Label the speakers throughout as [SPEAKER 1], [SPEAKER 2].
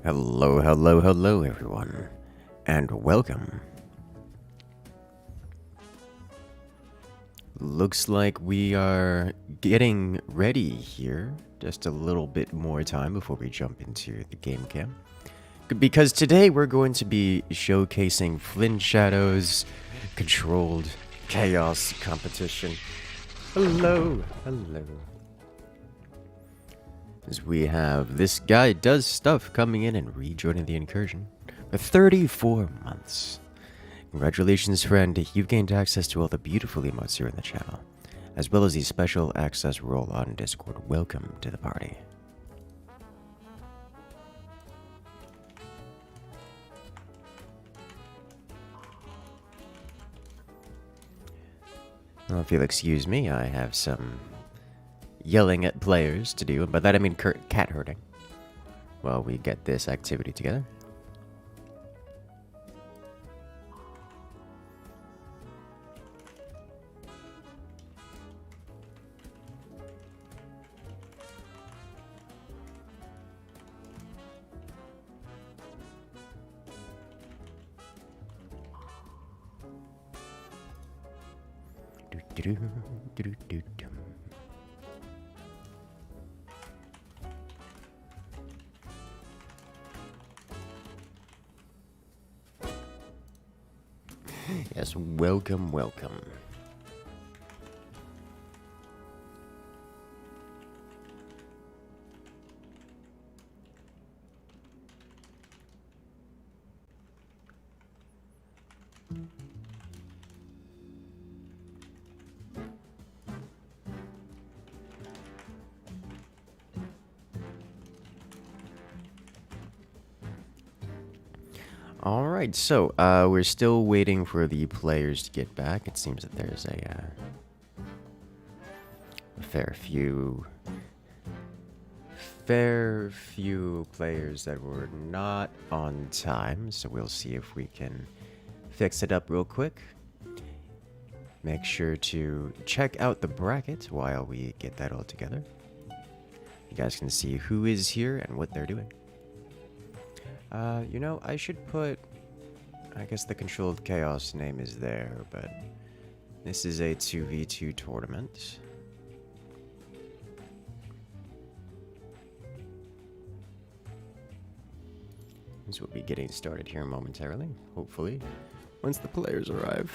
[SPEAKER 1] Hello, hello, hello, everyone, and welcome. Looks like we are getting ready here. Just a little bit more time before we jump into the game cam. Because today we're going to be showcasing Flinnshadow's controlled chaos competition. Hello, hello. As we have this guy does stuff coming in and rejoining the incursion for 34 months. Congratulations, friend. You've gained access to all the beautiful emotes here in the channel, as well as the special access role on Discord. Welcome to the party. Well, if you'll excuse me, I have some yelling at players to do, and by that I mean cat herding, while we get this activity together. Yes, welcome, welcome. Alright, so we're still waiting for the players to get back. It seems that there's a fair few players that were not on time, so we'll see if we can fix it up real quick. Make sure to check out the bracket while we get that all together. You guys can see who is here and what they're doing. You know, I should put, I guess the controlled chaos name is there, but this is a 2v2 tournament. This will be getting started here momentarily, hopefully, once the players arrive.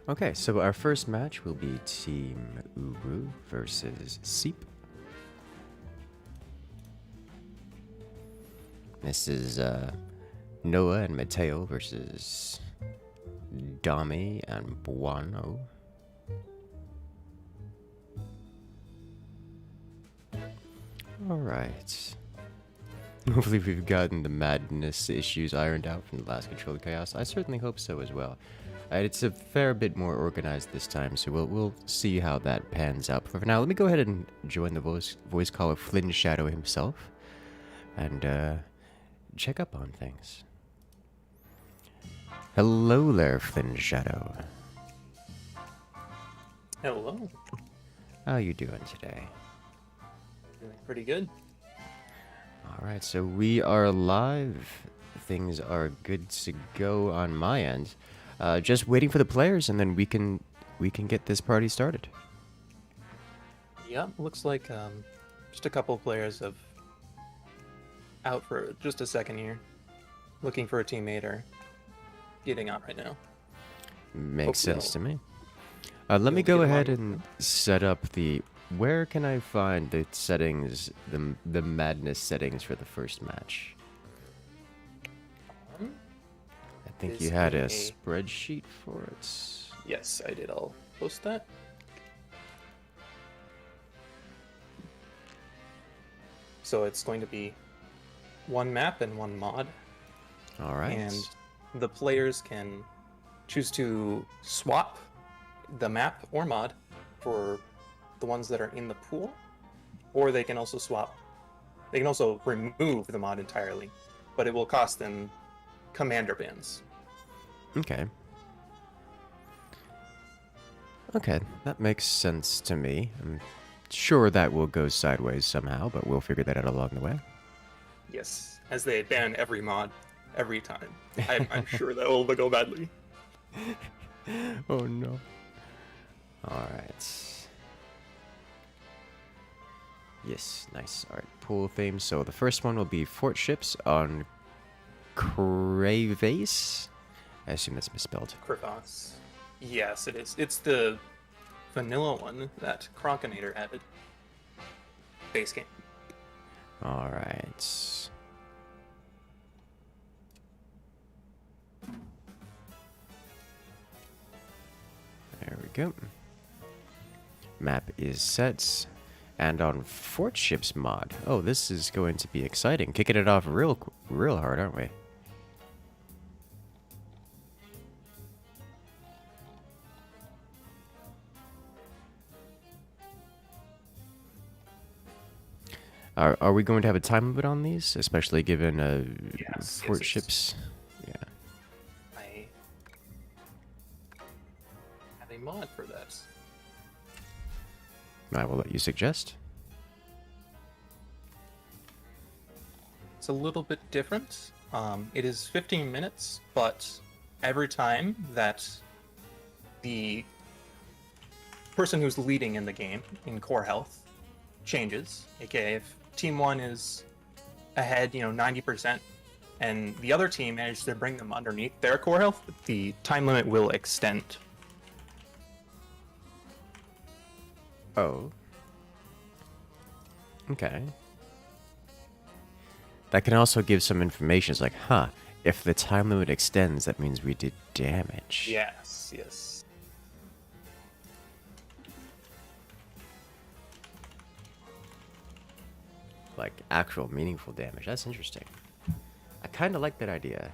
[SPEAKER 1] Okay, so our first match will be Team Uru versus Seep. This is Noah and Mateo versus Dami and Buono. Alright. Hopefully we've gotten the madness issues ironed out from the last Controlled Chaos. I certainly hope so as well. It's a fair bit more organized this time, so we'll see how that pans out. But for now, let me go ahead and join the voice call of Flinnshadow himself, and check up on things. Hello there, Flinnshadow.
[SPEAKER 2] Hello.
[SPEAKER 1] How you doing today?
[SPEAKER 2] Doing pretty good.
[SPEAKER 1] Alright, so we are live. Things are good to go on my end. Just waiting for the players, and then we can get this party started.
[SPEAKER 2] Yep, looks like just a couple of players have out for just a second here, looking for a teammate or getting out right now.
[SPEAKER 1] Makes sense to me. Let me go ahead and set up the... Where can I find the settings, the madness settings for the first match? I think you had a spreadsheet for it.
[SPEAKER 2] Yes, I did. I'll post that. So it's going to be one map and one mod.
[SPEAKER 1] All right.
[SPEAKER 2] And the players can choose to swap the map or mod for the ones that are in the pool, or they can also swap They can also remove the mod entirely, but it will cost them commander bans.
[SPEAKER 1] Okay. Okay, that makes sense to me. I'm sure that will go sideways somehow, but we'll figure that out along the way.
[SPEAKER 2] Yes, as they ban every mod every time. I'm sure that will go badly.
[SPEAKER 1] Oh no. Alright. Yes, nice. Alright, pool theme. So the first one will be fort ships on Crevase. I assume that's misspelled.
[SPEAKER 2] Crevasse. Yes, it is. It's the vanilla one that Cronkinator added. Base game.
[SPEAKER 1] Alright. There we go. Map is set. And on Fort Ships mod. Oh, this is going to be exciting. Kicking it off real hard, aren't we? Are we going to have a time limit on these? Especially given Fort Ships? Yeah.
[SPEAKER 2] I have a mod for that.
[SPEAKER 1] I will let you suggest.
[SPEAKER 2] It's a little bit different. It is 15 minutes, but every time that the person who's leading in the game in core health changes, aka if team 1 is ahead, 90%, and the other team manages to bring them underneath their core health, the time limit will extend.
[SPEAKER 1] Oh. Okay. That can also give some information. It's like, huh, if the time limit extends, that means we did damage.
[SPEAKER 2] Yes, yes.
[SPEAKER 1] Like, actual meaningful damage. That's interesting. I kind of like that idea.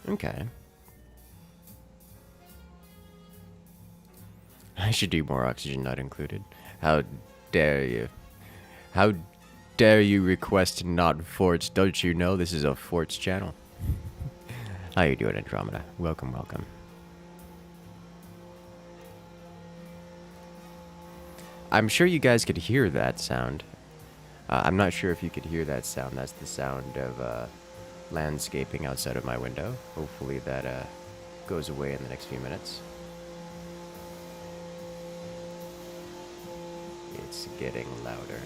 [SPEAKER 1] Okay. I should do more oxygen not included. How dare you? How dare you request not forts? Don't you know this is a forts channel? How you doing, Andromeda? Welcome, welcome. I'm sure you guys could hear that sound. I'm not sure if you could hear that sound. That's the sound of landscaping outside of my window. Hopefully that goes away in the next few minutes. It's getting louder.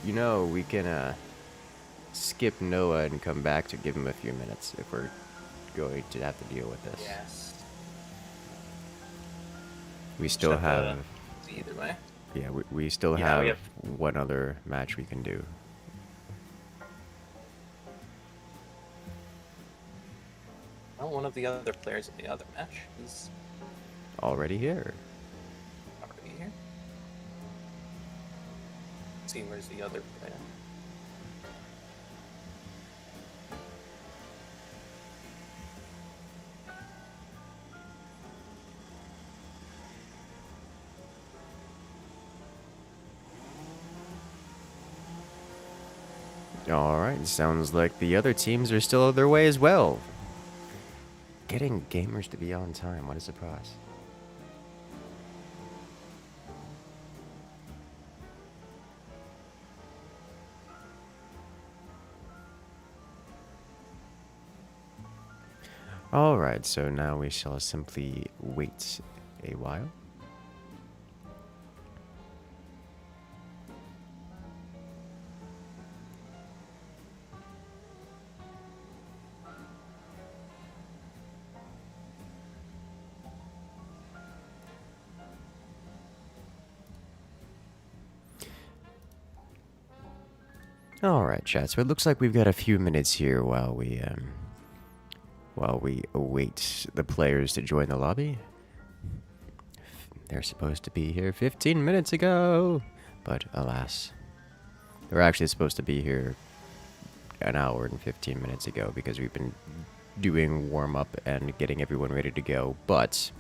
[SPEAKER 1] You know, we can skip Noah and come back to give him a few minutes if we're going to have to deal with this.
[SPEAKER 2] Yes.
[SPEAKER 1] We still have...
[SPEAKER 2] Either way.
[SPEAKER 1] Yeah, we still
[SPEAKER 2] Yeah,
[SPEAKER 1] have
[SPEAKER 2] we have
[SPEAKER 1] one other match we can do.
[SPEAKER 2] Well, one of the other players in the other match is
[SPEAKER 1] Already here.
[SPEAKER 2] already here. Let's see, where's the other player?
[SPEAKER 1] Alright, sounds like the other teams are still on their way as well. Getting gamers to be on time, what a surprise. Alright, so now we shall simply wait a while. Alright, chat, so it looks like we've got a few minutes here while we await the players to join the lobby. They're supposed to be here 15 minutes ago, but alas. They're actually supposed to be here an hour and 15 minutes ago because we've been doing warm-up and getting everyone ready to go, but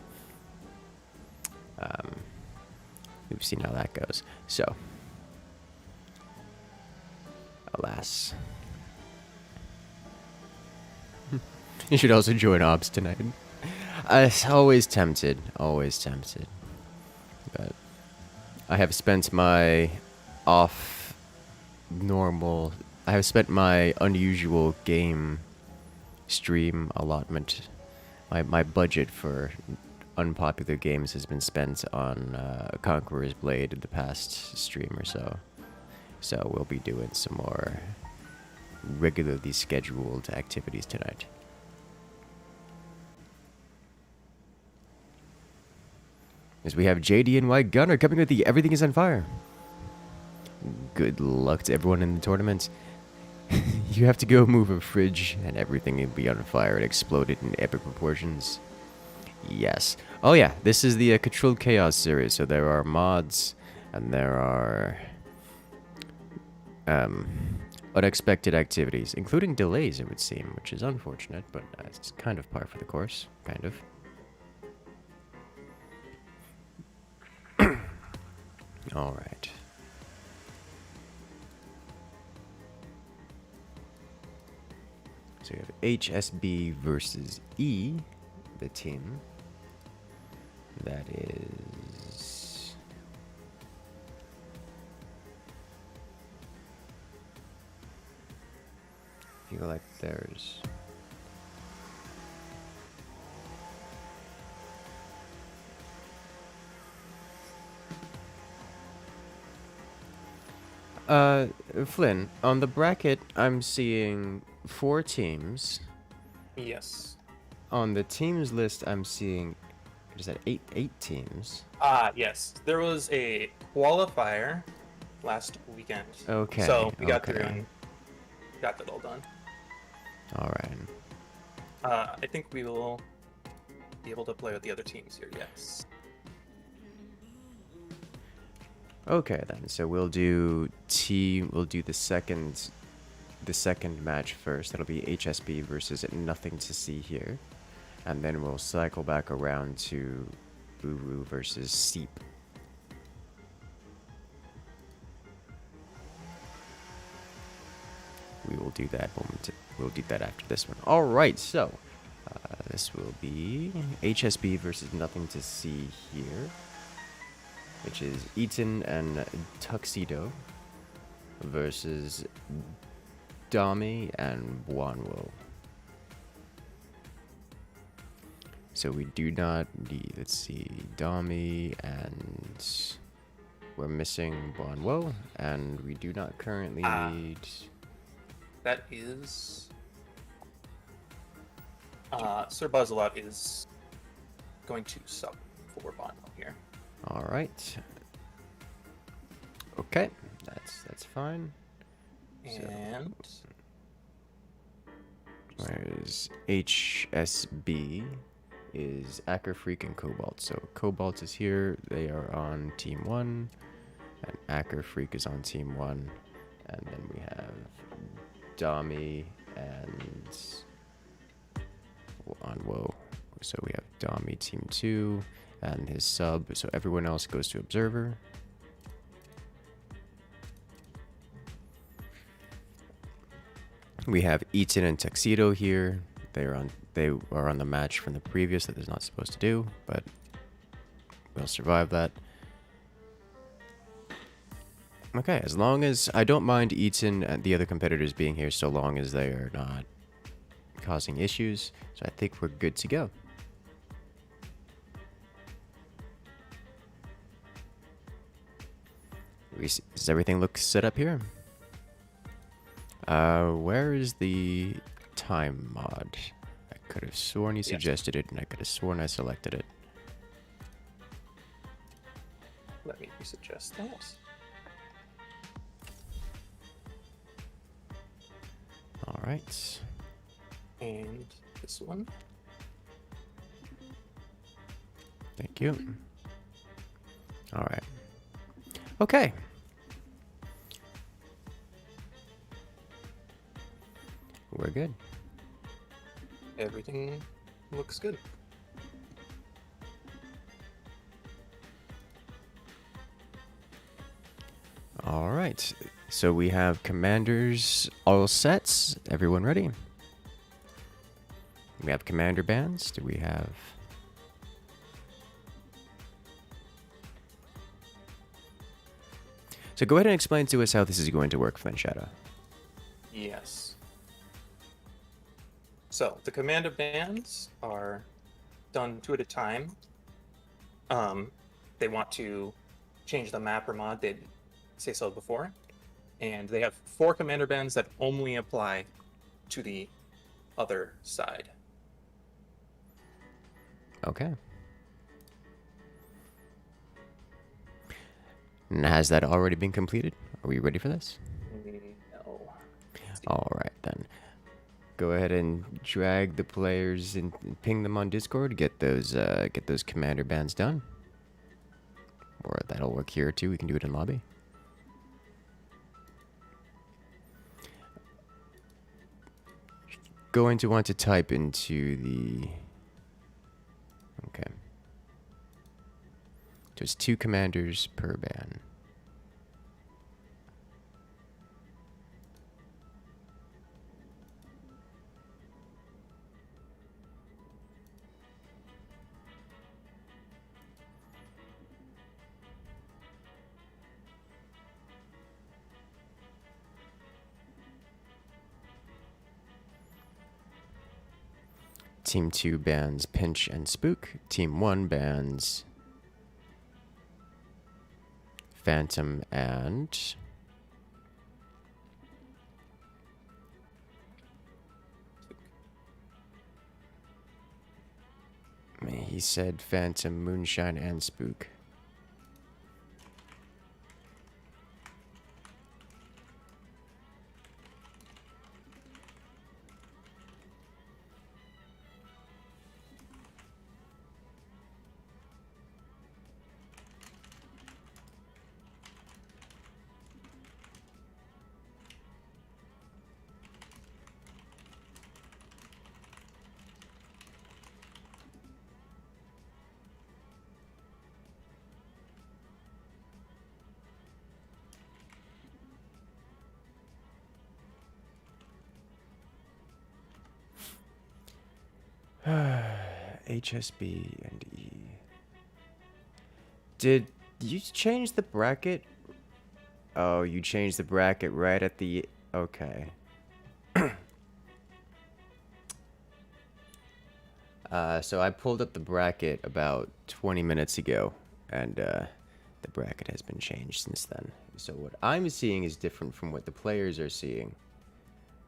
[SPEAKER 1] we've seen how that goes. So, alas. You should also join Ops tonight. Always tempted, but I have spent my unusual game stream allotment. My budget for unpopular games has been spent on Conqueror's Blade the past stream or so. So we'll be doing some more regularly scheduled activities tonight. As we have JD and White Gunner coming with the Everything is on Fire. Good luck to everyone in the tournament. You have to go move a fridge and everything will be on fire and exploded in epic proportions. Yes. Oh yeah, this is the Controlled Chaos series, so there are mods and there are unexpected activities, including delays, it would seem, which is unfortunate, but it's kind of par for the course, kind of. All right. So we have HSB versus E, the team. That is... I feel like there's... Flynn, on the bracket, I'm seeing 4 teams.
[SPEAKER 2] Yes.
[SPEAKER 1] On the teams list, I'm seeing, what is that, 8 teams?
[SPEAKER 2] Yes. There was a qualifier last weekend.
[SPEAKER 1] Okay.
[SPEAKER 2] So we got through and got that all done.
[SPEAKER 1] All right.
[SPEAKER 2] I think we will be able to play with the other teams here, yes.
[SPEAKER 1] Okay then, so we'll do the second match first. That'll be HSB versus Nothing to See Here. And then we'll cycle back around to Uru versus Seep. We will do that we'll do that after this one. Alright, so this will be HSB versus Nothing to See Here, which is Eaton and Tuxedo versus Dami and Buonwo. So we do not need, let's see, Dami and we're missing Buonwo, and we do not currently need...
[SPEAKER 2] That is... Sir Buzzalot is going to sub for Buonwo here.
[SPEAKER 1] All right. Okay, that's fine.
[SPEAKER 2] And
[SPEAKER 1] so, whereas HSB is Acker Freak and Cobalt. So Cobalt is here. They are on Team 1, and Acker Freak is on Team 1, and then we have Dami and on Woe. So we have Dami Team 2. And his sub, so everyone else goes to Observer. We have Eaton and Tuxedo here. They are on the match from the previous that they're not supposed to do, but we'll survive that. Okay, as long as I don't mind Eaton and the other competitors being here, so long as they are not causing issues. So I think we're good to go. Does everything look set up here? Where is the time mod? I could have sworn he suggested it, and I could have sworn I selected it.
[SPEAKER 2] Let me suggest that.
[SPEAKER 1] All right.
[SPEAKER 2] And this one.
[SPEAKER 1] Thank you. All right. Okay. we're good.
[SPEAKER 2] Everything looks good.
[SPEAKER 1] All right. So we have commanders all sets. Everyone ready? We have commander bands. Do we have... So go ahead and explain to us how this is going to work, Flinnshadow.
[SPEAKER 2] Yes. So the commander bands are done 2 at a time. They want to change the map or mod, they'd say so before. And they have 4 commander bands that only apply to the other side.
[SPEAKER 1] Okay. And has that already been completed? Are we ready for this?
[SPEAKER 2] No.
[SPEAKER 1] All right, then. Go ahead and drag the players and ping them on Discord. Get those commander bands done. Or that'll work here too. We can do it in lobby. Going to want to type into the... Okay. So it's 2 commanders per band. Team 2 bans Pinch and Spook. Team 1 bans Phantom and... He said Phantom, Moonshine, and Spook. HSB and E. Did you change the bracket? Oh, you changed the bracket right at the... Okay. So I pulled up the bracket about 20 minutes ago, and the bracket has been changed since then. So what I'm seeing is different from what the players are seeing.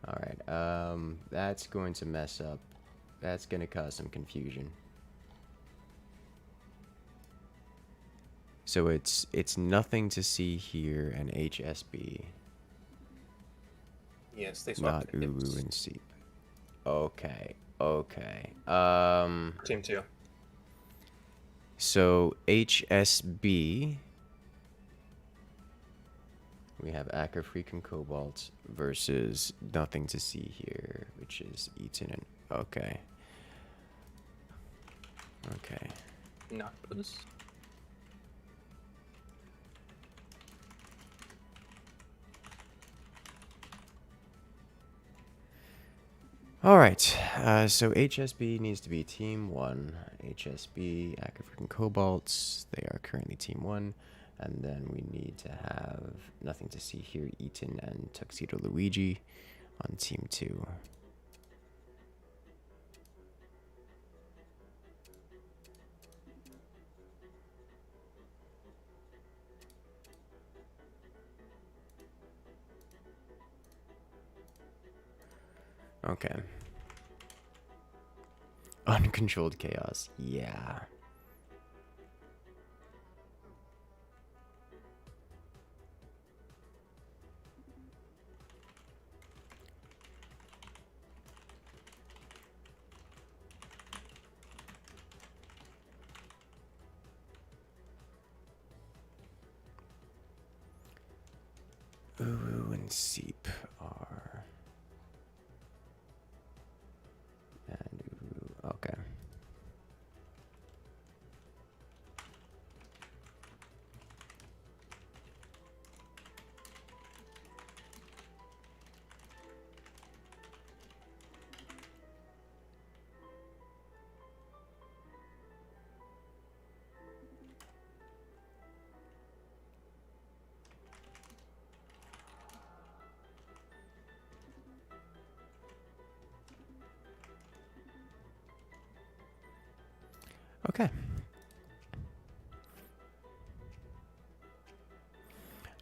[SPEAKER 1] Alright, that's going to mess up. That's going to cause some confusion. So it's nothing to see here and HSB.
[SPEAKER 2] Yes, they swapped
[SPEAKER 1] Not
[SPEAKER 2] it.
[SPEAKER 1] Uru and Seep. Okay, okay.
[SPEAKER 2] Team 2.
[SPEAKER 1] So HSB, we have Acker Freaking Cobalt versus Nothing to See Here, which is Eaton and... Okay. Okay.
[SPEAKER 2] Not those.
[SPEAKER 1] Alright, so HSB needs to be Team 1. HSB, Acker Freaking Cobalts, they are currently Team 1. And then we need to have Nothing to See Here, Eaton and Tuxedo Luigi on Team 2. Okay. Uncontrolled chaos. Yeah. Uru and Seep are... Okay.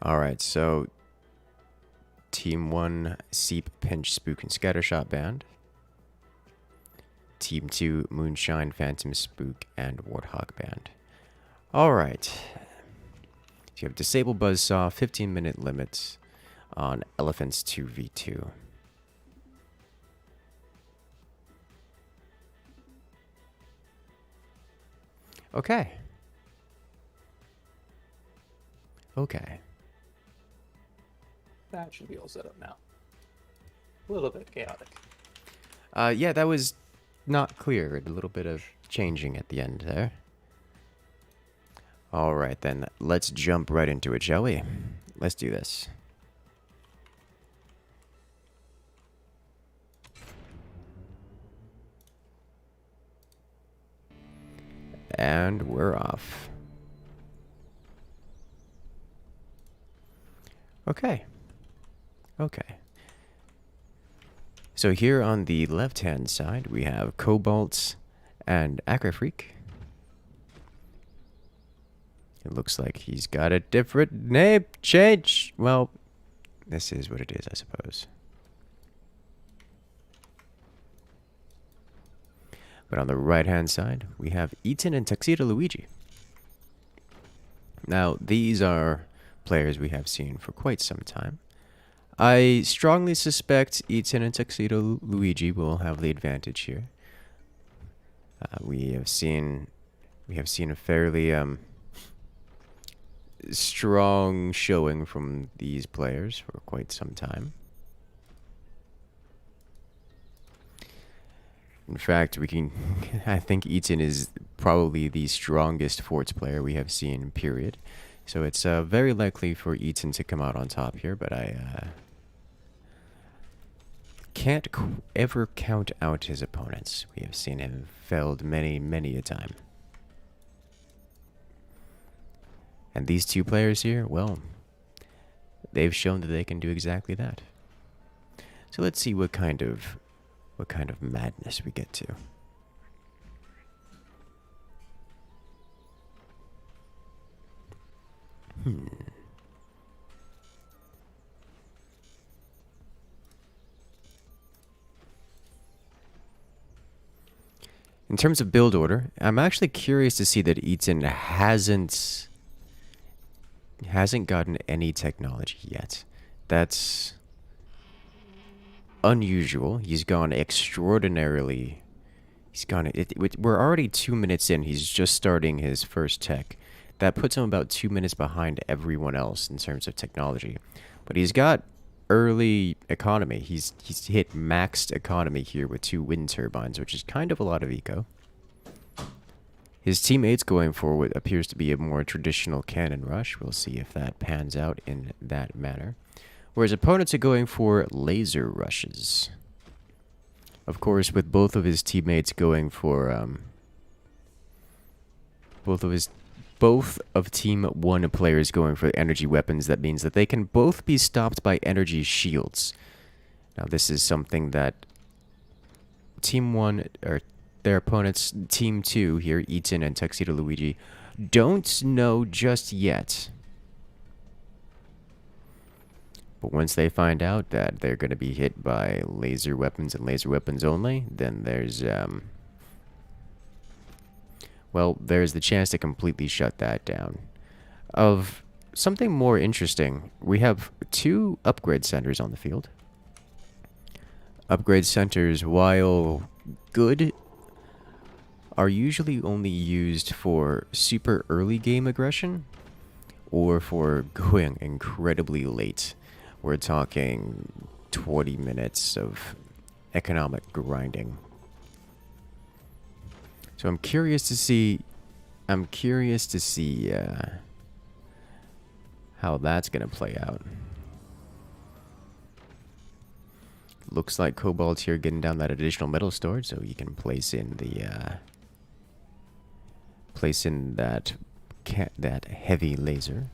[SPEAKER 1] Alright, so Team 1, Seep, Pinch, Spook, and Scattershot Band. Team 2, Moonshine, Phantom, Spook, and Warthog Band. Alright. So you have Disable Buzzsaw, 15-minute limits on Elephants 2v2. Okay. Okay.
[SPEAKER 2] That should be all set up now. A little bit chaotic.
[SPEAKER 1] Yeah, that was not clear. A little bit of changing at the end there. Alright then, let's jump right into it, shall we? Let's do this. And we're off. Okay. Okay. So here on the left-hand side, we have Cobalt and Acrofreak. It looks like he's got a different name change. Well, this is what it is, I suppose. But on the right-hand side, we have Eaton and Tuxedo Luigi. Now, these are players we have seen for quite some time. I strongly suspect Eaton and Tuxedo Luigi will have the advantage here. We have seen a fairly strong showing from these players for quite some time. In fact, I think Eaton is probably the strongest forts player we have seen, period. So it's very likely for Eaton to come out on top here, but I can't ever count out his opponents. We have seen him failed many, many a time. And these two players here, well, they've shown that they can do exactly that. So let's see what kind of madness we get to. In terms of build order, I'm actually curious to see that Eaton hasn't gotten any technology yet. That's unusual. He's gone extraordinarily. We're already 2 minutes in. He's just starting his first tech. That puts him about 2 minutes behind everyone else in terms of technology. But he's got early economy. He's hit maxed economy here with 2 wind turbines, which is kind of a lot of eco. His teammates going for what appears to be a more traditional cannon rush. We'll see if that pans out in that manner. Whereas opponents are going for laser rushes. Of course, with both of his teammates going for both of Team 1 players going for energy weapons, that means that they can both be stopped by energy shields. Now, this is something that Team 1, or their opponents, Team 2 here, Eaton and Tuxedo Luigi, don't know just yet. But once they find out that they're going to be hit by laser weapons and laser weapons only, then there's there's the chance to completely shut that down. Of something more interesting, we have 2 upgrade centers on the field. Upgrade centers, while good, are usually only used for super early game aggression or for going incredibly late. We're talking 20 minutes of economic grinding. So I'm curious to see how that's going to play out. Looks like Cobalt's here getting down that additional metal storage, so you can place in that heavy laser.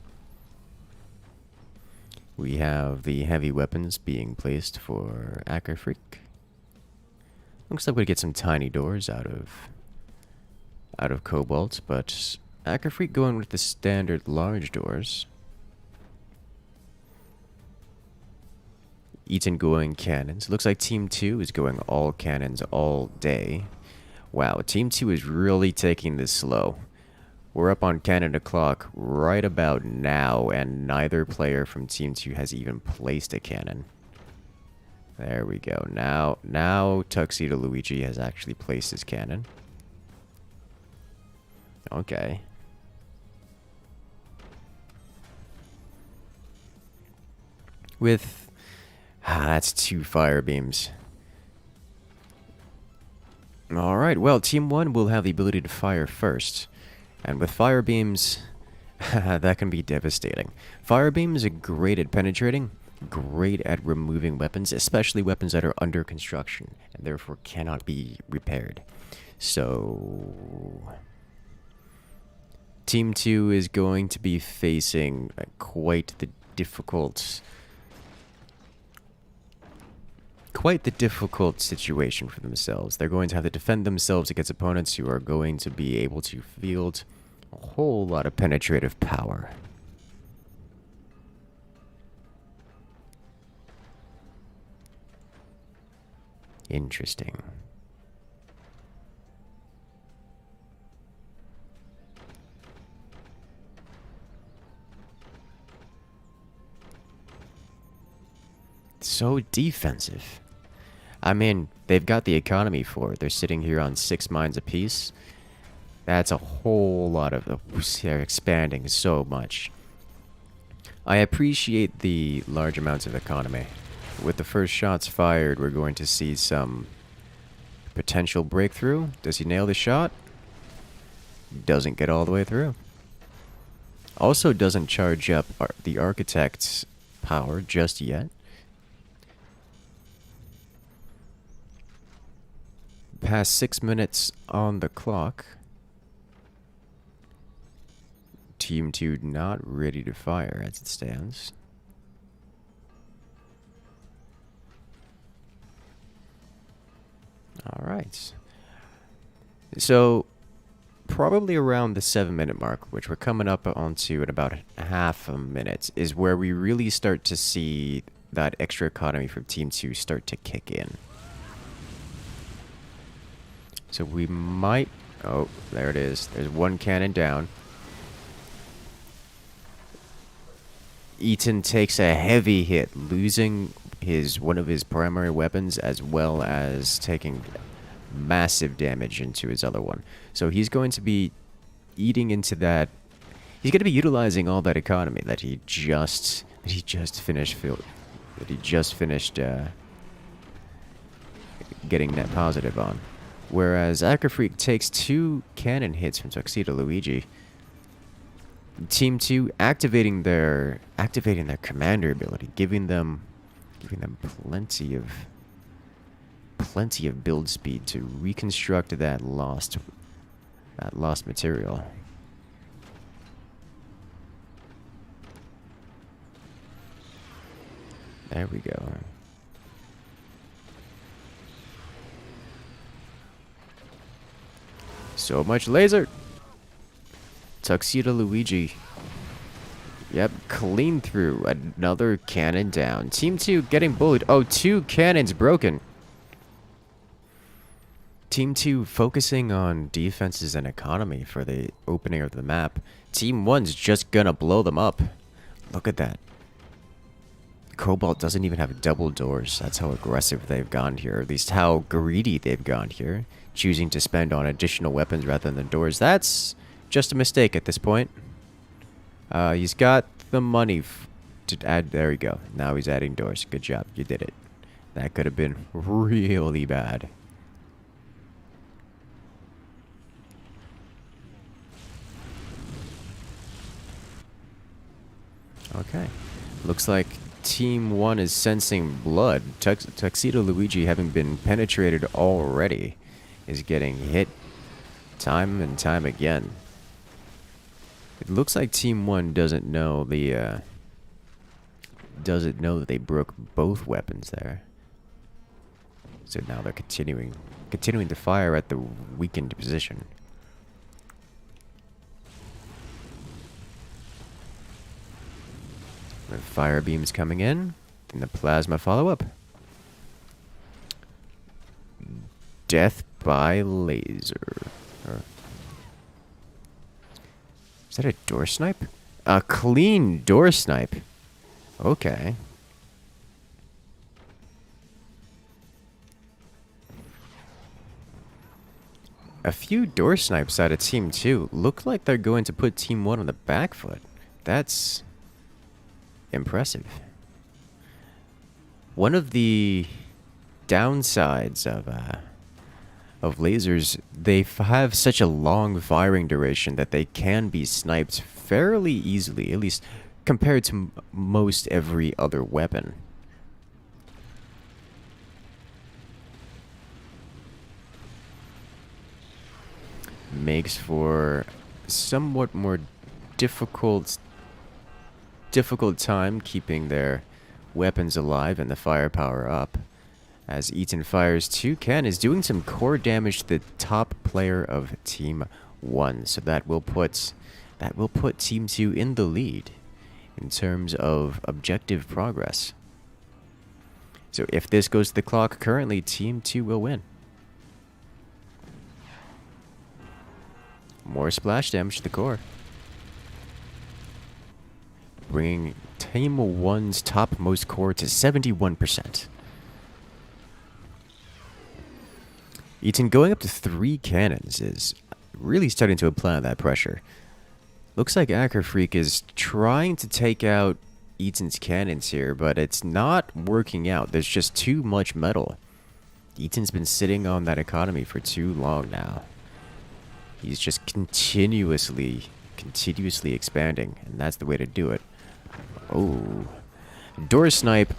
[SPEAKER 1] We have the heavy weapons being placed for Acrofreak. Looks like we get some tiny doors out of out of Cobalt, but Acrofreak going with the standard large doors. Eaton going cannons. Looks like Team 2 is going all cannons all day. Wow, Team 2 is really taking this slow. We're up on cannon o'clock right about now, and neither player from Team 2 has even placed a cannon. There we go. Now Tuxedo Luigi has actually placed his cannon. Okay. With... that's 2 fire beams. Alright, well, Team 1 will have the ability to fire first. And with fire beams, that can be devastating. Fire beams are great at penetrating, great at removing weapons, especially weapons that are under construction, and therefore cannot be repaired. So... Team 2 is going to be facing quite the difficult situation for themselves. They're going to have to defend themselves against opponents who are going to be able to field a whole lot of penetrative power. Interesting. So defensive. I mean, they've got the economy for it. They're sitting here on 6 mines apiece. That's a whole lot of... they're expanding so much. I appreciate the large amounts of economy. With the first shots fired, we're going to see some potential breakthrough. Does he nail the shot? Doesn't get all the way through. Also doesn't charge up the Architect's power just yet. Past 6 minutes on the clock. Team 2 not ready to fire as it stands. Alright. So, probably around the 7-minute mark, which we're coming up onto in about half a minute, is where we really start to see that extra economy from Team 2 start to kick in. So we might... oh, there it is. There's 1 cannon down. Eaton takes a heavy hit, losing one of his primary weapons, as well as taking massive damage into his other one. So he's going to be eating into that. He's going to be utilizing all that economy that he just finished getting net positive on. Whereas Acrofreak takes 2 cannon hits from Tuxedo Luigi. Team 2 activating their commander ability, giving them plenty of build speed to reconstruct that lost material. There we go. So much laser. Tuxedo Luigi. Yep, clean through. Another cannon down. Team 2 getting bullied. Oh, 2 cannons broken. Team 2 focusing on defenses and economy for the opening of the map. Team 1's just gonna blow them up. Look at that. Cobalt doesn't even have double doors. That's how aggressive they've gone here. Or at least how greedy they've gone here. Choosing to spend on additional weapons rather than doors. That's just a mistake at this point. He's got the money to add. There we go. Now he's adding doors. Good job. You did it. That could have been really bad. Okay. Looks like Team 1 is sensing blood. Tuxedo Luigi, having been penetrated already, is getting hit time and time again. It looks like Team 1 doesn't know that they broke both weapons there. So now they're continuing to fire at the weakened position. With fire beams coming in, and the plasma follow-up. Death by laser. Is that a door snipe? A clean door snipe. Okay. A few door snipes out of Team 2 look like they're going to put Team 1 on the back foot. That's impressive. One of the downsides of lasers, they have such a long firing duration that they can be sniped fairly easily, at least compared to most every other weapon. Makes for somewhat more difficult time keeping their weapons alive and the firepower up. As Eaton fires 2 cannons, doing some core damage to the top player of Team 1. So that will put Team 2 in the lead in terms of objective progress. So if this goes to the clock currently, Team 2 will win. More splash damage to the core. Bringing Team 1's topmost core to 71%. Eaton going up to 3 cannons is really starting to apply that pressure. Looks like Acrofreak is trying to take out Eaton's cannons here, but it's not working out. There's just too much metal. Eaton's been sitting on that economy for too long now. He's just continuously expanding, and that's the way to do it. Oh. Door snipe.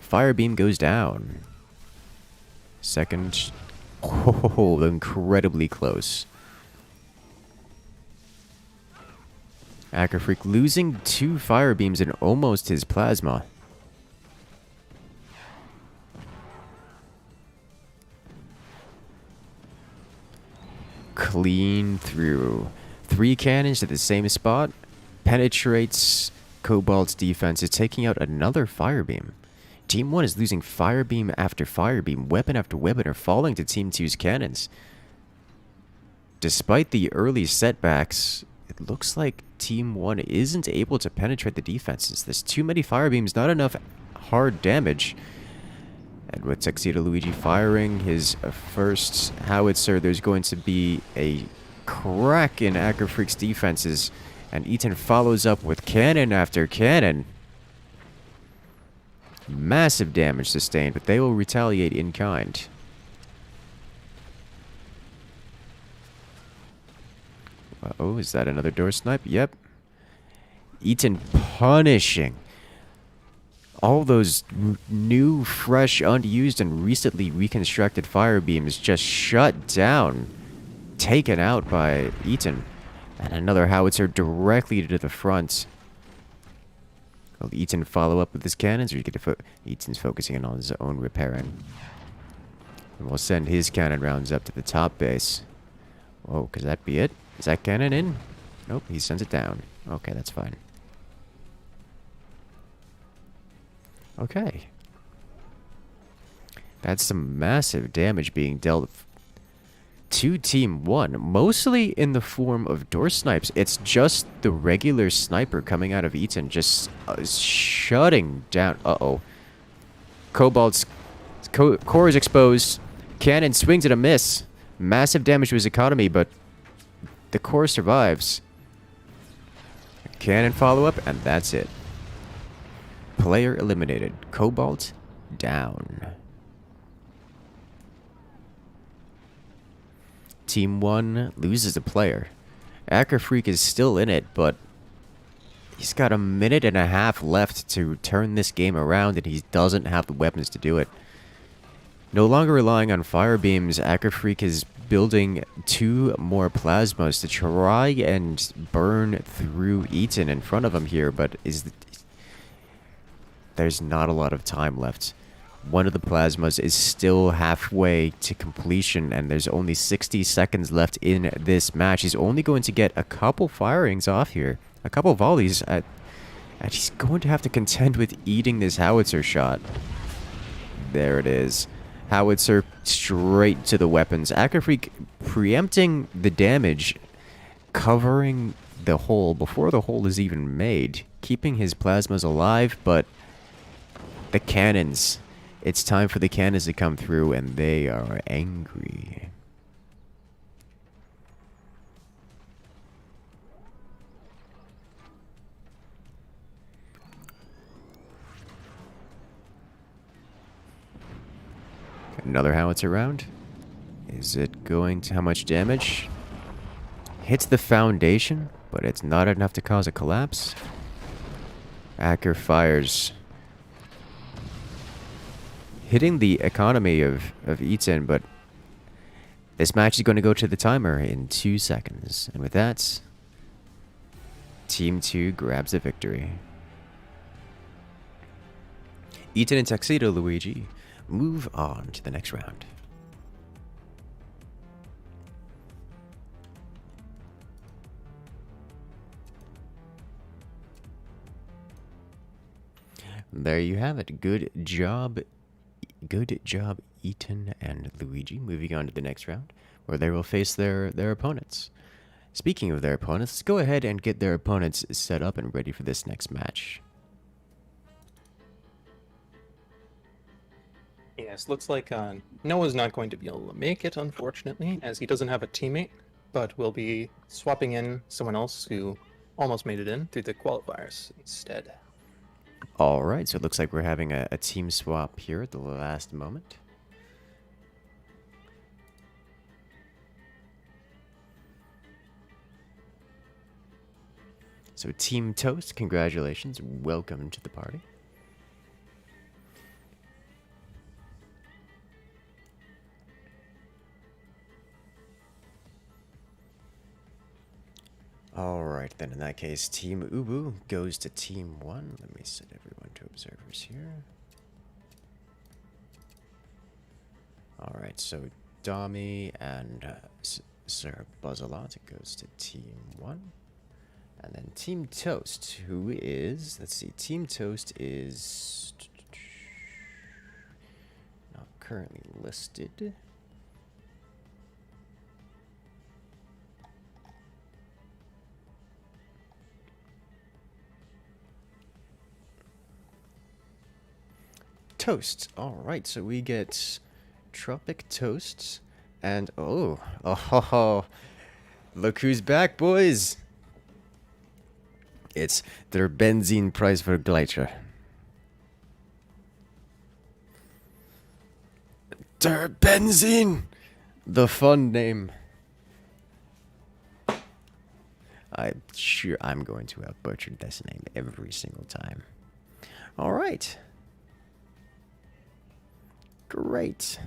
[SPEAKER 1] Fire beam goes down. Second. Oh, incredibly close. Acrofreak losing 2 fire beams and almost his plasma. Clean through. 3 cannons to the same spot. Penetrates Cobalt's defense. Is taking out another fire beam. Team 1 is losing fire beam after fire beam. Weapon after weapon are falling to Team 2's cannons. Despite the early setbacks, it looks like Team 1 isn't able to penetrate the defenses. There's too many fire beams, not enough hard damage. And with Tuxedo Luigi firing his first howitzer, there's going to be a crack in Acrofreak's defenses. And Eaton follows up with cannon after cannon. Massive damage sustained, but they will retaliate in kind. Uh-oh, is that another door snipe? Yep. Eaton punishing all those new, fresh, unused, and recently reconstructed fire beams just shut down. Taken out by Eaton. And another howitzer directly to the front. Will Eaton follow up with his cannons, or Eaton's focusing on his own repairing? And we'll send his cannon rounds up to the top base. Whoa, could that be it? Is that cannon in? Nope, he sends it down. Okay, that's fine. Okay. That's some massive damage being dealt to Team 1, mostly in the form of door snipes. It's just the regular sniper coming out of Eaton, just shutting down. Uh-oh. Cobalt's core is exposed. Cannon swings at a miss. Massive damage to his economy, but the core survives. Cannon follow-up, and that's it. Player eliminated. Cobalt down. Team 1 loses a player. Acrofreak is still in it, but he's got a minute and a half left to turn this game around, and he doesn't have the weapons to do it. No longer relying on fire beams, Acrofreak is building 2 more plasmas to try and burn through Eaton in front of him here, but there's not a lot of time left. One of the plasmas is still halfway to completion, and there's only 60 seconds left in this match. He's only going to get a couple firings off here, a couple volleys And he's going to have to contend with eating this howitzer shot. There it is. Howitzer straight to the weapons. Acrofreak preempting the damage, covering the hole before the hole is even made, keeping his plasmas alive, but the cannons. It's time for the cannons to come through, and they are angry. Another howitzer round. Is it going to how much damage? Hits the foundation, but it's not enough to cause a collapse. Acker fires. Hitting the economy of Eaton, but this match is going to go to the timer in 2 seconds. And with that, Team 2 grabs the victory. Eaton and Tuxedo Luigi move on to the next round. There you have it. Good job, Eaton and Luigi. Moving on to the next round, where they will face their opponents. Speaking of their opponents, let's go ahead and get their opponents set up and ready for this next match.
[SPEAKER 2] Yes, looks like Noah's not going to be able to make it, unfortunately, as he doesn't have a teammate, but will be swapping in someone else who almost made it in through the qualifiers instead.
[SPEAKER 1] Alright, so it looks like we're having a team swap here at the last moment. So Team Toast, congratulations. Welcome to the party. Alright, then in that case, Team Ubu goes to Team 1. Let me set everyone to observers here. Alright, so Dami and Sir Buzzalot goes to Team 1. And then Team Toast, who is... Let's see, Team Toast is... not currently listed. Toast. Alright, so we get Tropic Toasts and oh, look who's back, boys. It's their benzene price for Gleiter. Der Benzene! The fun name. I'm sure I'm going to have butchered this name every single time. Alright. Great.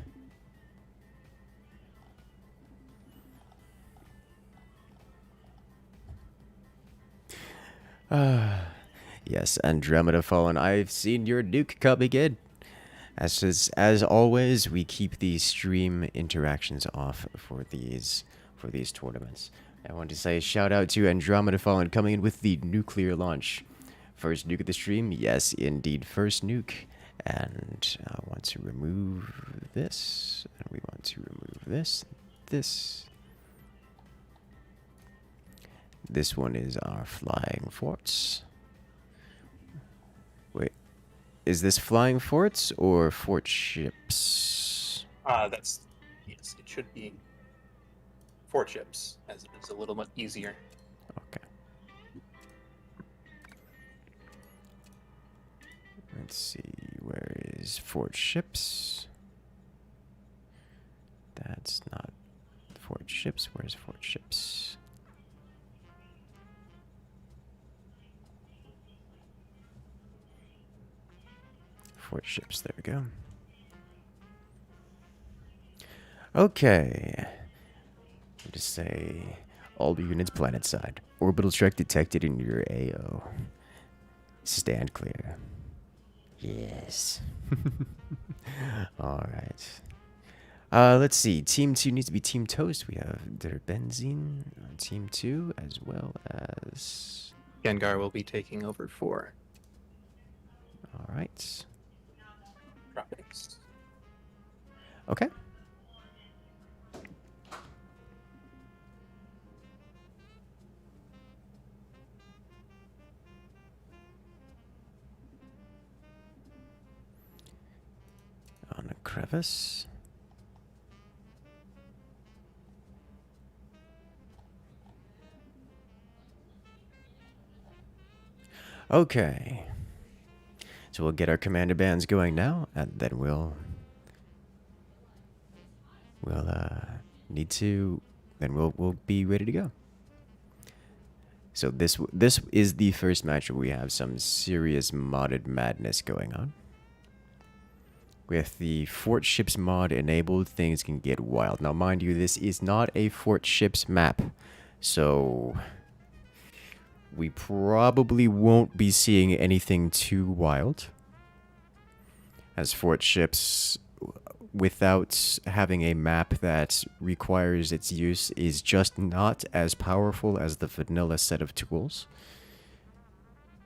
[SPEAKER 1] Yes, Andromeda Fallen. I've seen your nuke coming in. As always, we keep the stream interactions off for these tournaments. I want to say a shout out to Andromeda Fallen coming in with the nuclear launch. First nuke of the stream, yes, indeed, first nuke. And I want to remove this, and we want to remove this. This one is our flying forts. Wait, is this flying forts or fort ships?
[SPEAKER 2] Yes, it should be fort ships, as it is a little bit easier.
[SPEAKER 1] Okay. Let's see, where is fort ships? That's not fort ships. Where's fort ships? Fort ships, there we go. Okay. Just say all units planet side. Orbital strike detected in your AO. Stand clear. Yes. Alright. Let's see. Team 2 needs to be Team Toast. We have their Benzene on Team 2, as well as...
[SPEAKER 2] Gengar will be taking over for
[SPEAKER 1] points.
[SPEAKER 2] Tropics.
[SPEAKER 1] Okay. On a crevice. Okay. So we'll get our commander bands going now, and then we'll we'll be ready to go. So this is the first match where we have some serious modded madness going on. With the fort ships mod enabled, things can get wild. Now, mind you, this is not a fort ships map, so we probably won't be seeing anything too wild. As fort ships, without having a map that requires its use, is just not as powerful as the vanilla set of tools.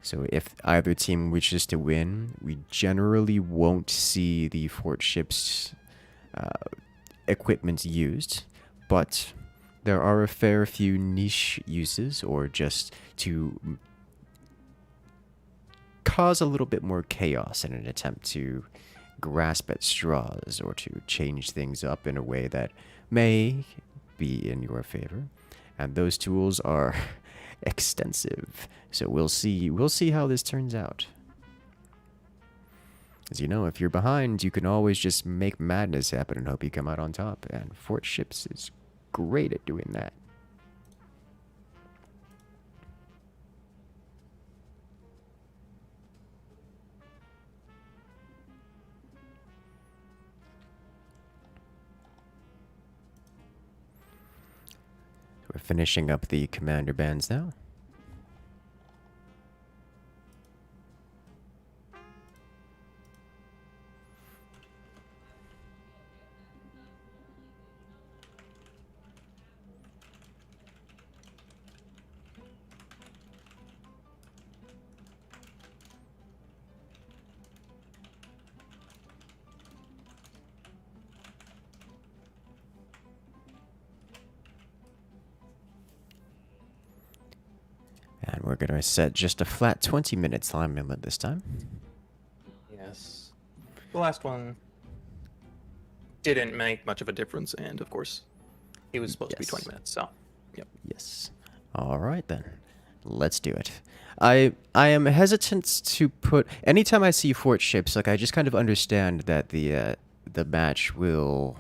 [SPEAKER 1] So if either team wishes to win, we generally won't see the fort ships equipment used, but there are a fair few niche uses, or just to cause a little bit more chaos in an attempt to grasp at straws or to change things up in a way that may be in your favor. And those tools are extensive. So we'll see how this turns out. As you know, if you're behind, you can always just make madness happen and hope you come out on top. And fort ships is great at doing that. We're finishing up the commander bands now. And we're going to set just a flat 20 minutes time limit this time.
[SPEAKER 2] Yes. The last one didn't make much of a difference, and of course, it was supposed to be 20 minutes, so, yep.
[SPEAKER 1] Yes. All right, then. Let's do it. I am hesitant to put... Anytime I see fort ships, like, I just kind of understand that the match will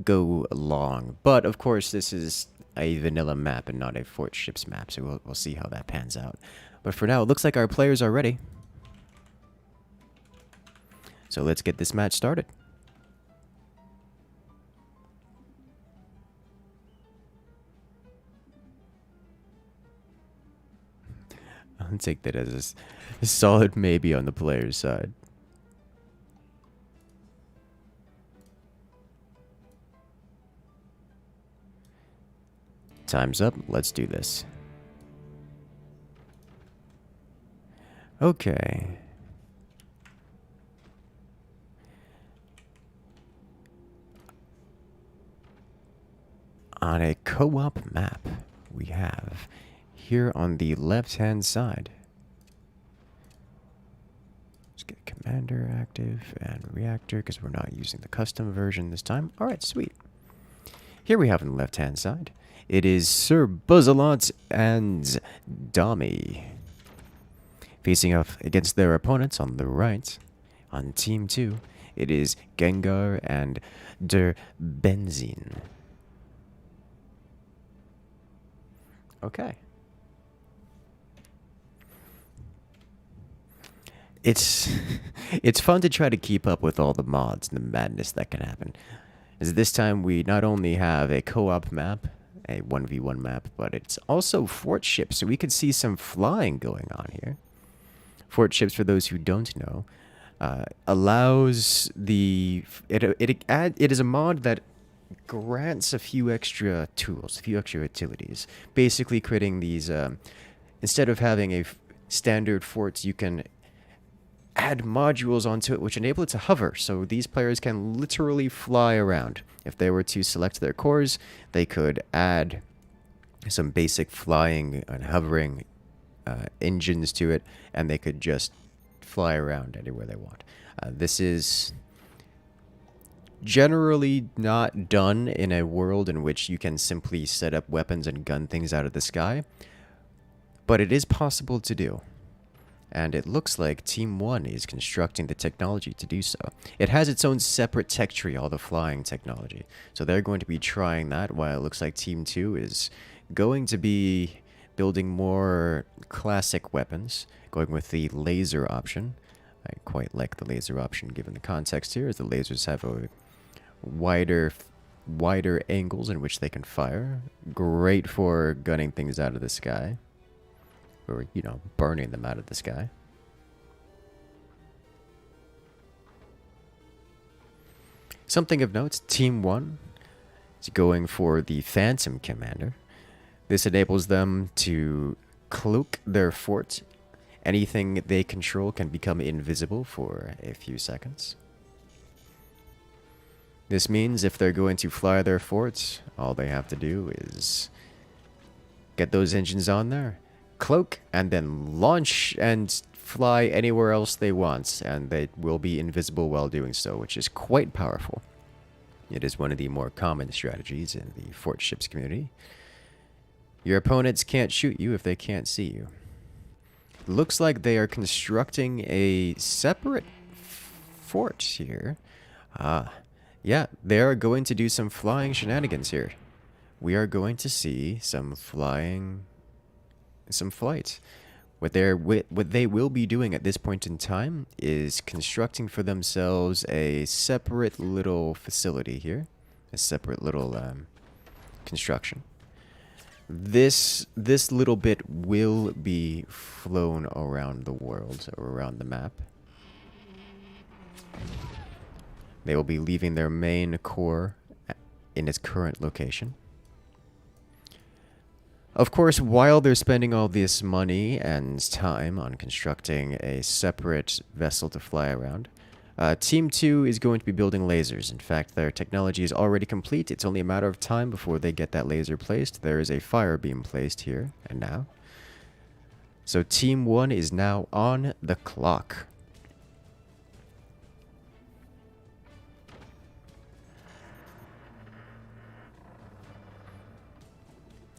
[SPEAKER 1] go long. But, of course, this is a vanilla map and not a fort ships map, so we'll see how that pans out. But for now, it looks like our players are ready. So let's get this match started. I'll take that as a solid maybe on the player's side. Time's up. Let's do this. Okay. On a co-op map, we have here on the left-hand side. Let's get commander active and reactor because we're not using the custom version this time. All right, sweet. Here we have on the left-hand side, it is Sir Buzzalot and Dami facing off against their opponents on the right. On Team 2, it is Gengar and Der Benzin. Okay. It's fun to try to keep up with all the mods and the madness that can happen. As this time we not only have a co-op map, a 1v1 map, but it's also fort ships, so we could see some flying going on here. Fort ships, for those who don't know, allows the... It is a mod that grants a few extra tools, a few extra utilities. Basically creating these... instead of having a standard forts, you can add modules onto it which enable it to hover, so these players can literally fly around. If they were to select their cores, they could add some basic flying and hovering engines to it, and they could just fly around anywhere they want. This is generally not done in a world in which you can simply set up weapons and gun things out of the sky, but it is possible to do. And it looks like Team 1 is constructing the technology to do so. It has its own separate tech tree, all the flying technology. So they're going to be trying that, while it looks like Team 2 is going to be building more classic weapons, going with the laser option. I quite like the laser option given the context here, as the lasers have a wider angles in which they can fire. Great for gunning things out of the sky. Or, you know, burning them out of the sky. Something of note, Team 1 is going for the Phantom Commander. This enables them to cloak their fort. Anything they control can become invisible for a few seconds. This means if they're going to fly their forts, all they have to do is get those engines on there, cloak, and then launch and fly anywhere else they want, and they will be invisible while doing so, which is quite powerful. It is one of the more common strategies in the fort ships community. Your opponents can't shoot you if they can't see you. Looks like they are constructing a separate fort here. Yeah, they are going to do some flying shenanigans here. We are going to see some flying, some flight. What they will be doing at this point in time is constructing for themselves a separate little facility here, a separate little construction. This little bit will be flown around the world, or around the map. They will be leaving their main core in its current location. Of course, while they're spending all this money and time on constructing a separate vessel to fly around, Team 2 is going to be building lasers. In fact, their technology is already complete. It's only a matter of time before they get that laser placed. There is a fire beam placed here and now. So Team 1 is now on the clock.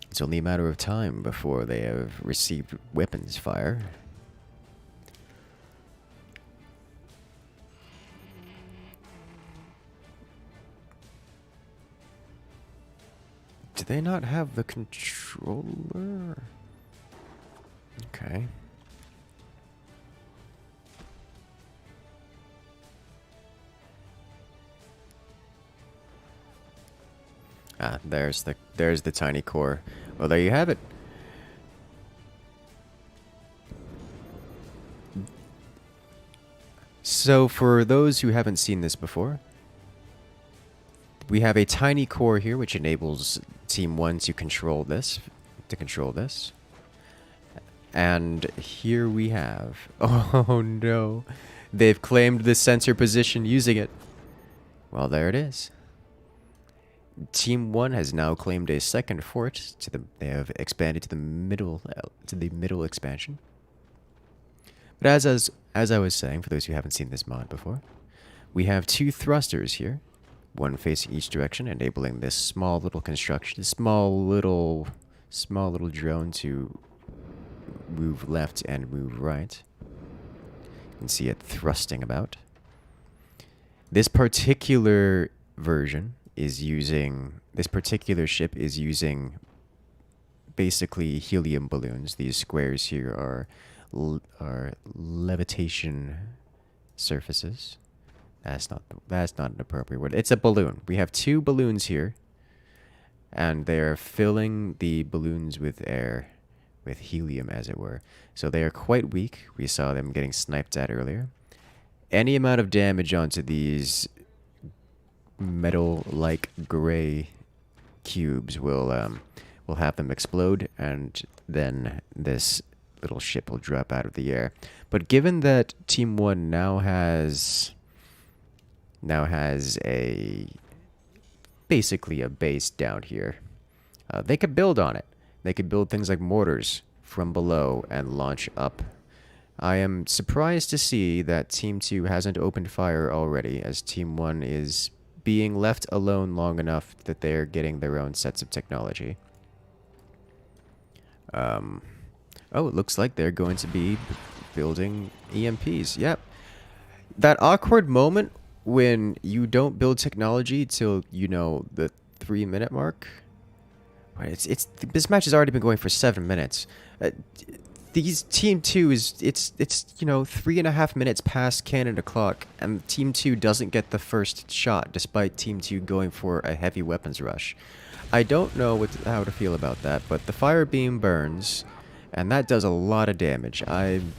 [SPEAKER 1] It's only a matter of time before they have received weapons fire. Do they not have the controller? Okay. There's the tiny core. Well, there you have it. So for those who haven't seen this before, we have a tiny core here which enables Team 1 to control this, And here we have, oh no, they've claimed the sensor position using it. Well, there it is. Team 1 has now claimed a second fort. They have expanded to the middle expansion. But as I was saying, for those who haven't seen this mod before, we have two thrusters here, one facing each direction, enabling this small little construction, this small little drone to move left and move right. You can see it thrusting about. This particular ship is using basically helium balloons. These squares here are levitation surfaces. That's not an appropriate word. It's a balloon. We have two balloons here, and they're filling the balloons with air, with helium, as it were. So they are quite weak. We saw them getting sniped at earlier. Any amount of damage onto these metal-like gray cubes will have them explode, and then this little ship will drop out of the air. But given that Team 1 now has a basically a base down here, they could build on it. They could build things like mortars from below and launch up. I am surprised to see that Team 2 hasn't opened fire already, as Team 1 is being left alone long enough that they're getting their own sets of technology. Oh, it looks like they're going to be building EMPs. Yep. That awkward moment when you don't build technology till, you know, the 3-minute mark. This match has already been going for 7 minutes. These Team 2 is it's 3.5 minutes past Canada clock, and Team 2 doesn't get the first shot despite Team 2 going for a heavy weapons rush. I don't know how to feel about that, but the fire beam burns, and that does a lot of damage. I'm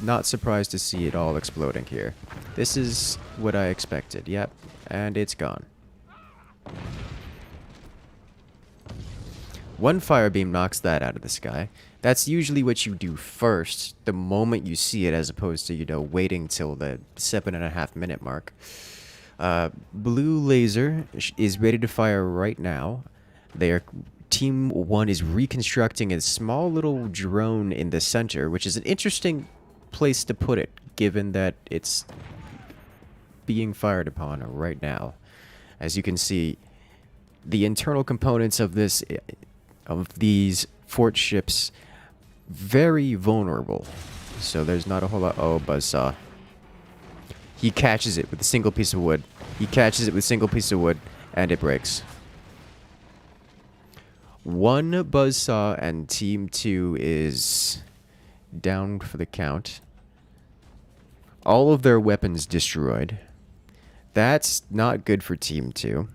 [SPEAKER 1] not surprised to see it all exploding here. This is what I expected. Yep, and it's gone. One fire beam knocks that out of the sky. That's usually what you do first, the moment you see it, as opposed to, waiting till the 7.5 minute mark. Blue laser is ready to fire right now. Team 1 is reconstructing a small little drone in the center, which is an interesting place to put it, given that it's being fired upon right now. As you can see, the internal components of these fort ships, very vulnerable. So there's not a whole lot. Oh, buzzsaw. He catches it with a single piece of wood. And it breaks. One buzzsaw and Team 2 is down for the count. All of their weapons destroyed. That's not good for Team 2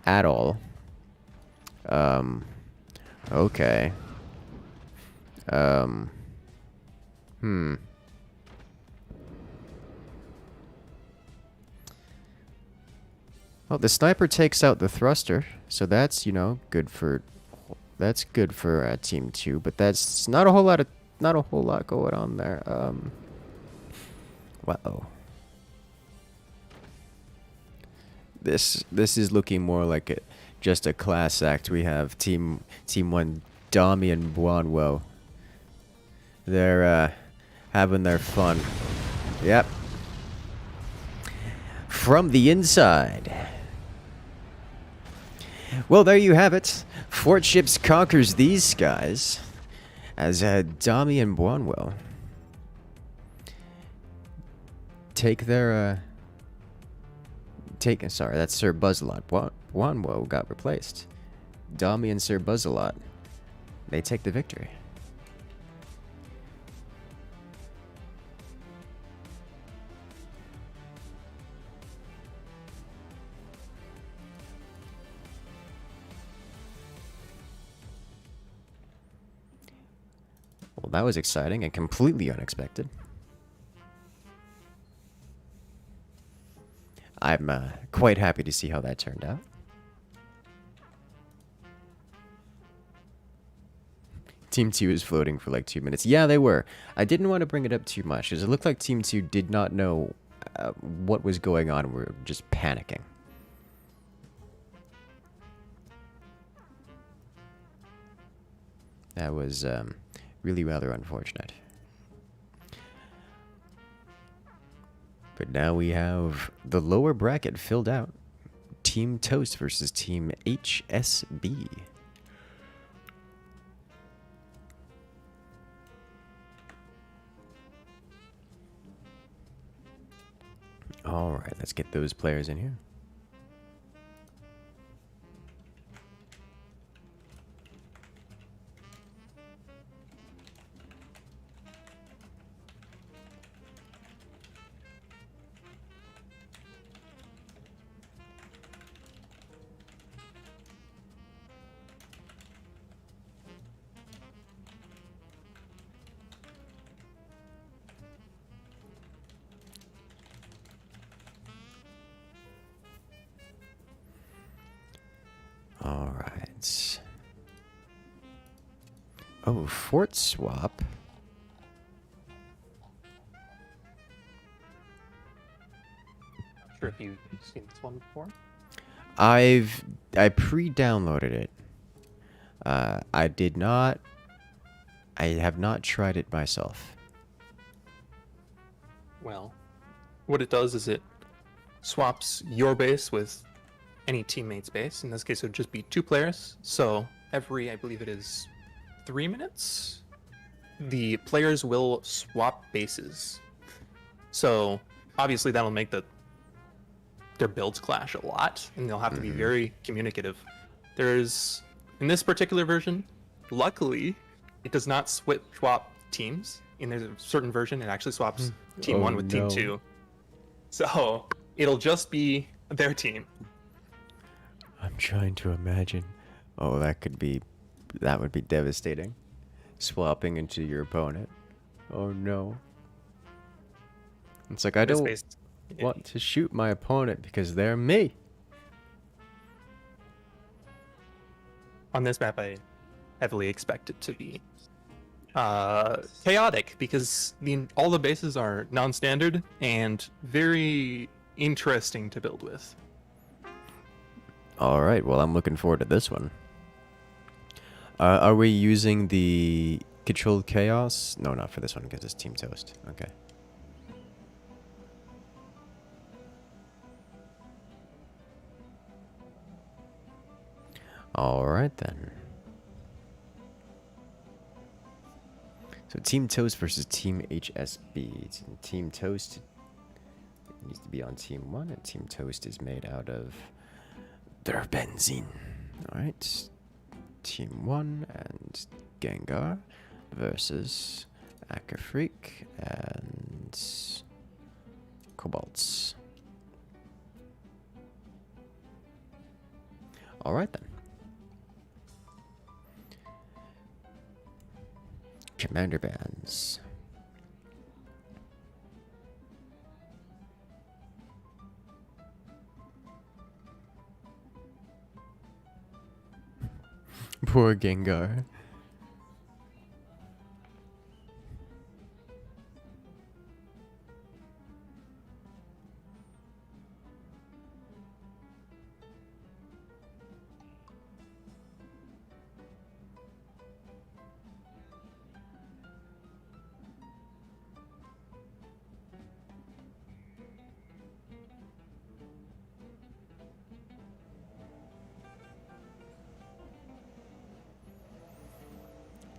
[SPEAKER 1] at all. Okay. Well, the sniper takes out the thruster, so that's, good for Team 2, but that's not a whole lot going on there. Wow. This is looking more like just a class act. We have Team 1, Dami and Buonwo. They're having their fun. Yep. From the inside. Well, there you have it. Fort Ships conquers these guys as Dami and Buonwo take their sorry, that's Sir Buzzalot. Buonwo got replaced. Dami and Sir Buzzalot, they take the victory. Well, that was exciting and completely unexpected. I'm quite happy to see how that turned out. Team 2 is floating for like 2 minutes. Yeah, they were. I didn't want to bring it up too much, because it looked like Team 2 did not know what was going on. We were just panicking. That was really rather unfortunate. But now we have the lower bracket filled out. Team Toast versus Team HSB. All right, let's get those players in here. All right. Oh, fort swap.
[SPEAKER 2] Sure if you've seen this one before.
[SPEAKER 1] I pre-downloaded it. I did not. I have not tried it myself.
[SPEAKER 2] Well, what it does is it swaps your base with any teammate's base. In this case, it would just be 2 players. So every, I believe it is 3 minutes, the players will swap bases. So obviously that'll make their builds clash a lot, and they'll have to be very communicative. There's, in this particular version, luckily, it does not swap teams. In a certain version, it actually swaps team 1 with team 2. So it'll just be their team.
[SPEAKER 1] I'm trying to imagine. Oh, that would be devastating. Swapping into your opponent. Oh no. It's like I don't want to shoot my opponent because they're me.
[SPEAKER 2] On this map, I heavily expect it to be chaotic because all the bases are non-standard and very interesting to build with.
[SPEAKER 1] All right, well, I'm looking forward to this one. Are we using the controlled chaos? No, not for this one because it's Team Toast. Okay. All right then. So Team Toast versus Team HSB. Team Toast needs to be on Team 1, and Team Toast is made out of benzene. Alright. Team 1 and Gengar versus Acrofreak and Cobalts. Alright then. Commander bands. Poor Gengar.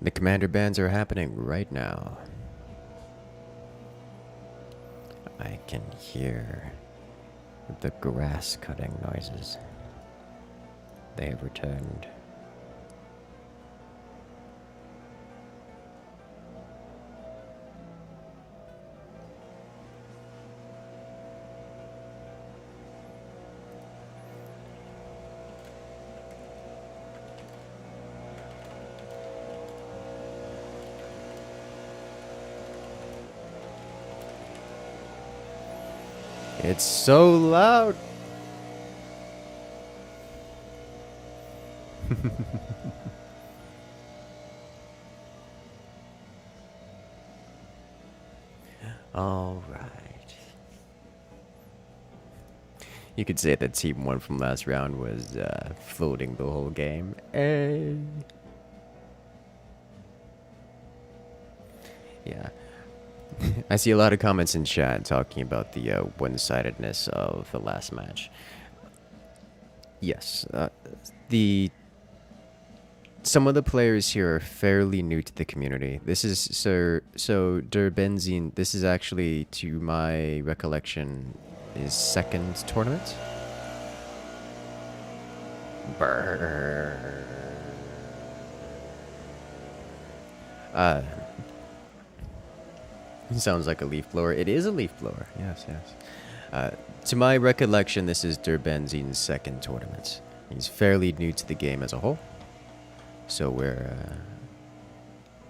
[SPEAKER 1] The commander bans are happening right now. I can hear the grass cutting noises. They have returned. It's so loud. All right. You could say that Team 1 from last round was floating the whole game. Hey. Yeah. I see a lot of comments in chat talking about the one-sidedness of the last match. Yes, some of the players here are fairly new to the community. This is so Der Benzene. This is actually, to my recollection, his second tournament. Brrr. Sounds like a leaf blower. It is a leaf blower. Yes, yes. To my recollection, this is Der Benzene's second tournament. He's fairly new to the game as a whole. So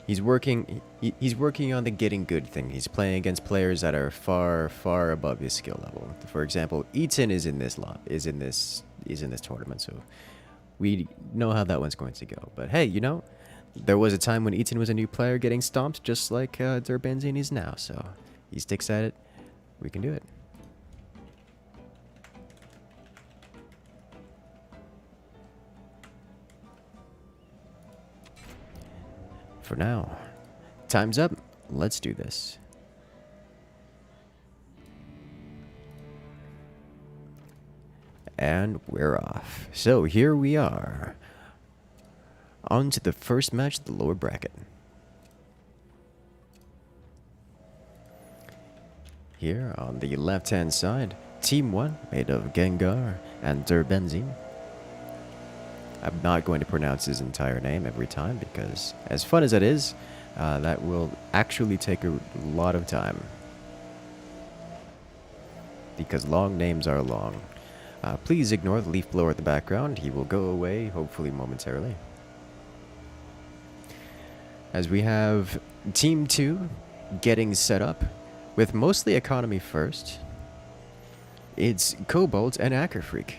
[SPEAKER 1] he's working on the getting good thing. He's playing against players that are far, far above his skill level. For example, Eaton is in this tournament, so we know how that one's going to go. But hey, you know, there was a time when Eaton was a new player getting stomped, just like Der Benzene is now. So he sticks at it. We can do it. for now, time's up. Let's do this. And we're off. So here we are. On to the first match of the lower bracket. Here on the left-hand side, Team 1, made of Gengar and Durbenzine. I'm not going to pronounce his entire name every time because, as fun as it is, that will actually take a lot of time. Because long names are long. Please ignore the leaf blower at the background. He will go away, hopefully momentarily. As we have Team 2 getting set up with mostly economy first. It's Cobalt and Ackerfreak.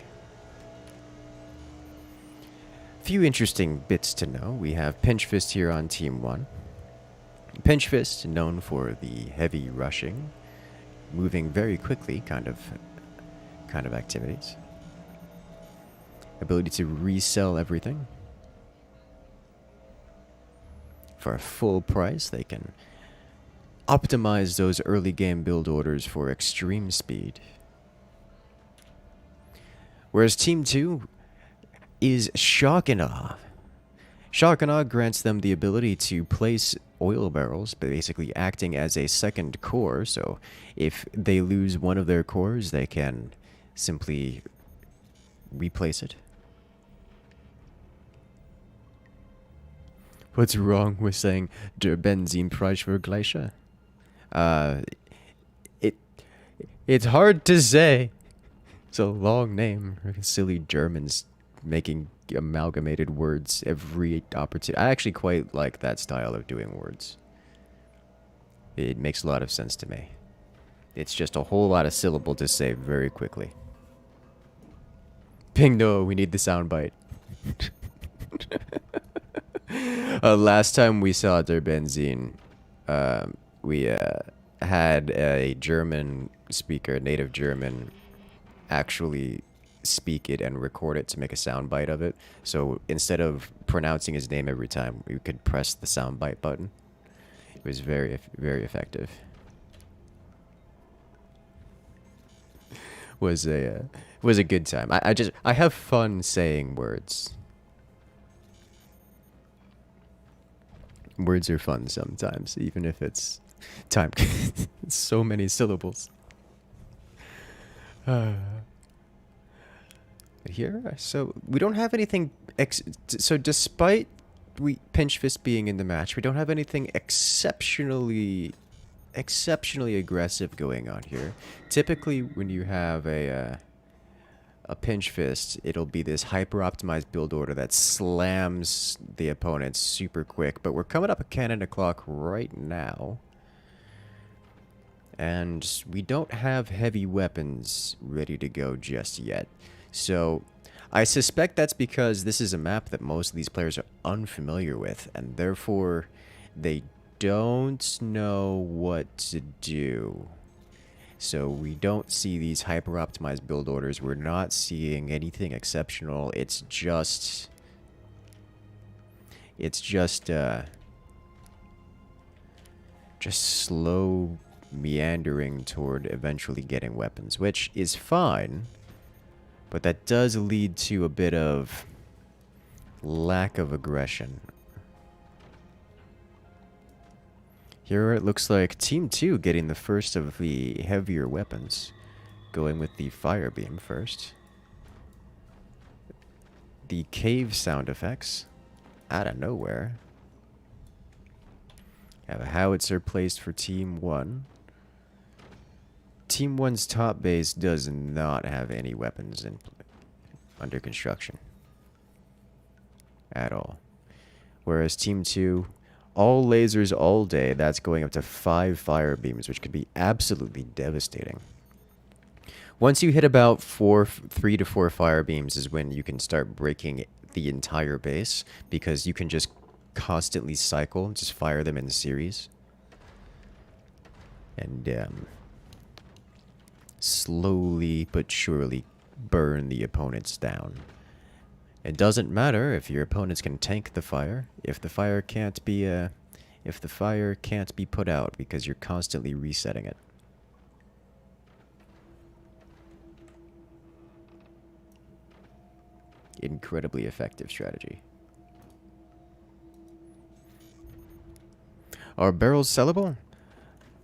[SPEAKER 1] Few interesting bits to know. We have Pinch Fist here on Team 1. Pinch Fist, known for the heavy rushing, moving very quickly kind of activities. Ability to resell everything. For a full price, they can optimize those early game build orders for extreme speed. Whereas Team 2 is Shock and Awe. Shock and Awe grants them the ability to place oil barrels, basically acting as a second core, so if they lose one of their cores, they can simply replace it. What's wrong with saying der Benzinpreis für Gleiche? It's hard to say. It's a long name. Silly Germans making amalgamated words every opportunity. I actually quite like that style of doing words. It makes a lot of sense to me. It's just a whole lot of syllable to say very quickly. Ping no, we need the soundbite. Last time we saw Der Benzin, we had a German speaker, native German, actually speak it and record it to make a soundbite of it. So instead of pronouncing his name every time, we could press the soundbite button. It was very, very effective. Was a good time. I have fun saying words. Words are fun sometimes, even if it's time. So many syllables. Here, so we don't have anything. So despite Pinch Fist being in the match, we don't have anything exceptionally aggressive going on here. Typically, when you have a Pinch Fist, it'll be this hyper-optimized build order that slams the opponents super quick. But we're coming up a cannon o'clock right now. And we don't have heavy weapons ready to go just yet. So I suspect that's because this is a map that most of these players are unfamiliar with. And therefore, they don't know what to do. So we don't see these hyper-optimized build orders. We're not seeing anything exceptional. It's just slow meandering toward eventually getting weapons, which is fine, but that does lead to a bit of lack of aggression. Here it looks like Team 2 getting the first of the heavier weapons, going with the fire beam first. The cave sound effects out of nowhere. Have a howitzer placed for Team 1. Team 1's top base does not have any weapons under construction at all. Whereas Team 2, all lasers all day, that's going up to 5 fire beams, which could be absolutely devastating. Once you hit about 3 to 4 fire beams is when you can start breaking the entire base, because you can just constantly cycle, just fire them in series. And slowly but surely burn the opponents down. It doesn't matter if your opponents can tank the fire, if the fire can't be put out because you're constantly resetting it. Incredibly effective strategy. Are barrels sellable?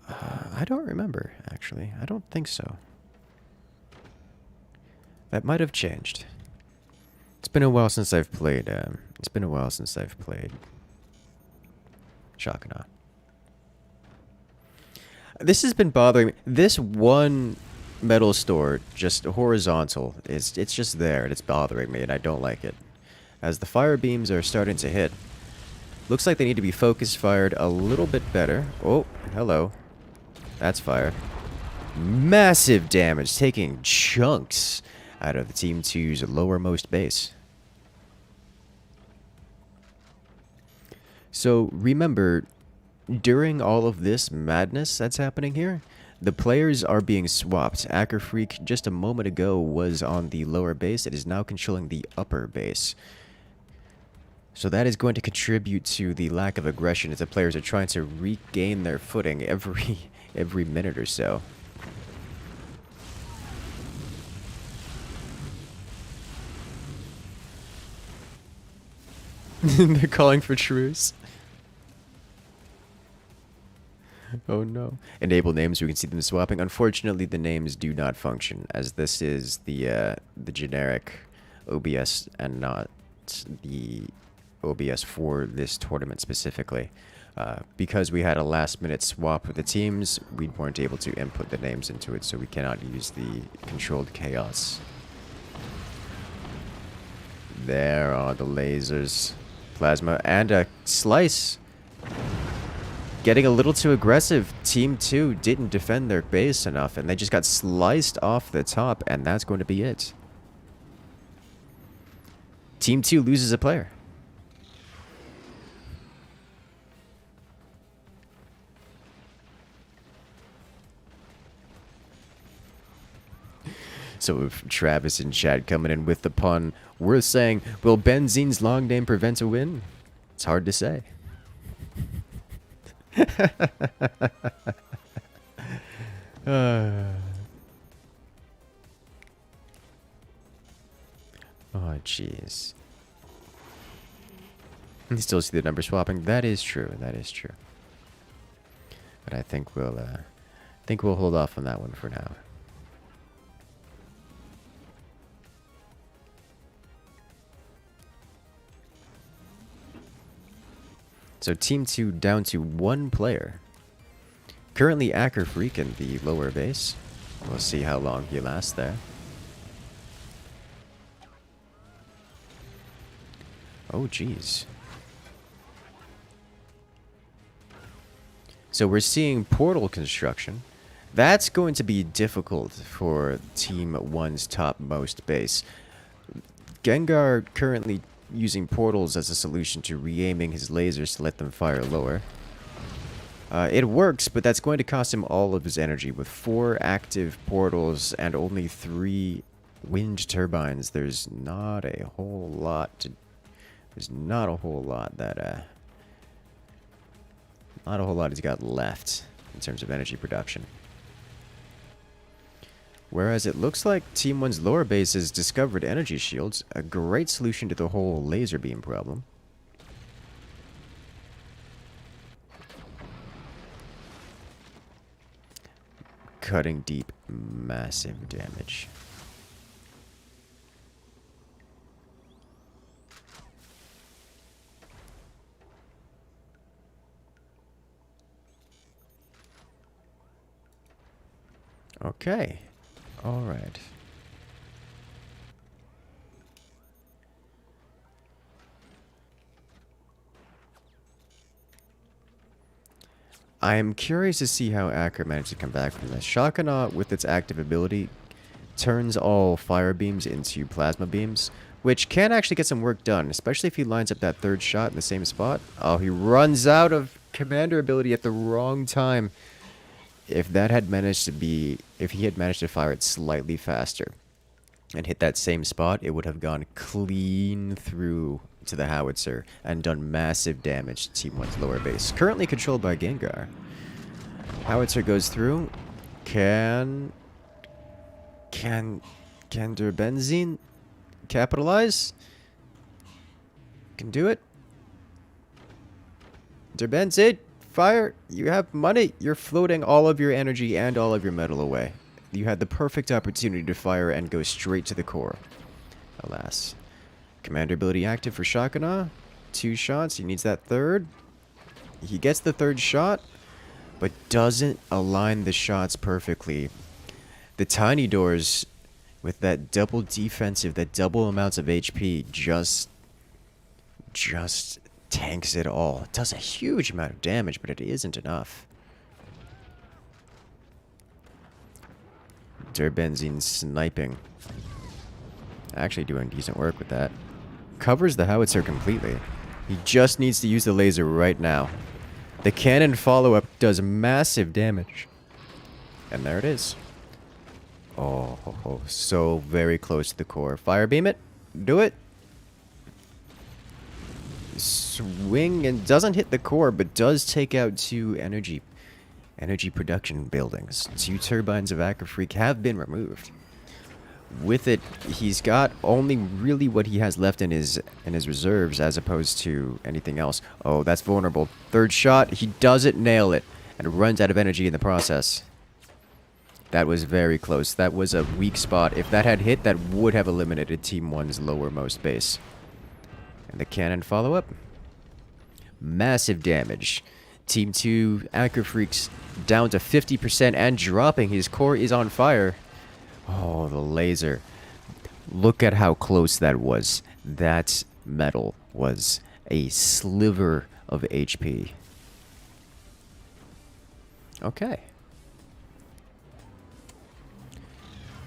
[SPEAKER 1] I don't remember, actually. I don't think so. That might have changed. It's been a while since I've played, Shakana. This has been bothering me. This one metal store, just horizontal, it's just there, and it's bothering me, and I don't like it. As the fire beams are starting to hit, looks like they need to be focus fired a little bit better. Oh, hello. That's fire. Massive damage, taking chunks out of the Team 2's lowermost base. So remember, during all of this madness that's happening here, the players are being swapped. Acker Freak just a moment ago was on the lower base. It is now controlling the upper base. So that is going to contribute to the lack of aggression as the players are trying to regain their footing every minute or so. They're calling for truce. Oh no. Enable names, we can see them swapping. Unfortunately, the names do not function, as this is the generic OBS and not the OBS for this tournament specifically. Because we had a last-minute swap with the teams, we weren't able to input the names into it, so we cannot use the controlled chaos. There are the lasers. Plasma and a slice. Getting a little too aggressive. Team 2 didn't defend their base enough, and they just got sliced off the top, and that's going to be it. Team 2 loses a player. So if Travis and Chad coming in with the pun, we're saying, will Benzine's long name prevent a win? It's hard to say. Oh, jeez. You still see the number swapping? That is true. That is true. But I think we'll hold off on that one for now. So Team 2 down to one player. Currently Acker Freak in the lower base. We'll see how long he lasts there. Oh, jeez. So we're seeing portal construction. That's going to be difficult for Team 1's topmost base. Gengar currently using portals as a solution to re-aiming his lasers to let them fire lower. It works, but that's going to cost him all of his energy. With 4 active portals and only 3 wind turbines, there's not a whole lot that not a whole lot he's got left in terms of energy production. Whereas it looks like Team 1's lower base has discovered energy shields, a great solution to the whole laser beam problem. Cutting deep, massive damage. Okay. All right. I am curious to see how Acker managed to come back from this. Shakana, with its active ability, turns all fire beams into plasma beams, which can actually get some work done, especially if he lines up that third shot in the same spot. Oh, he runs out of commander ability at the wrong time. If he had managed to fire it slightly faster, and hit that same spot, it would have gone clean through to the howitzer and done massive damage to Team 1's lower base. Currently controlled by Gengar. Howitzer goes through. Can Benzene capitalize? Can do it. Benzene, fire! You have money. You're floating all of your energy and all of your metal away. You had the perfect opportunity to fire and go straight to the core. Alas. Commander ability active for Shakana. 2 shots. He needs that third. He gets the third shot, but doesn't align the shots perfectly. The tiny doors with that double defensive, that double amounts of HP just tanks it all. It does a huge amount of damage, but it isn't enough. Benzene sniping. Actually doing decent work with that. Covers the howitzer completely. He just needs to use the laser right now. The cannon follow-up does massive damage. And there it is. Oh, so very close to the core. Fire beam it. Do it. Swing and doesn't hit the core, but does take out 2 energy production buildings. 2 turbines of Acrofreak have been removed. With it, he's got only really what he has left in his reserves as opposed to anything else. Oh, that's vulnerable. Third shot, he doesn't nail it and runs out of energy in the process. That was very close. That was a weak spot. If that had hit, that would have eliminated Team 1's lowermost base. And the cannon follow-up. Massive damage. Team 2, Acrofreaks down to 50% and dropping. His core is on fire. Oh, the laser. Look at how close that was. That metal was a sliver of HP. Okay.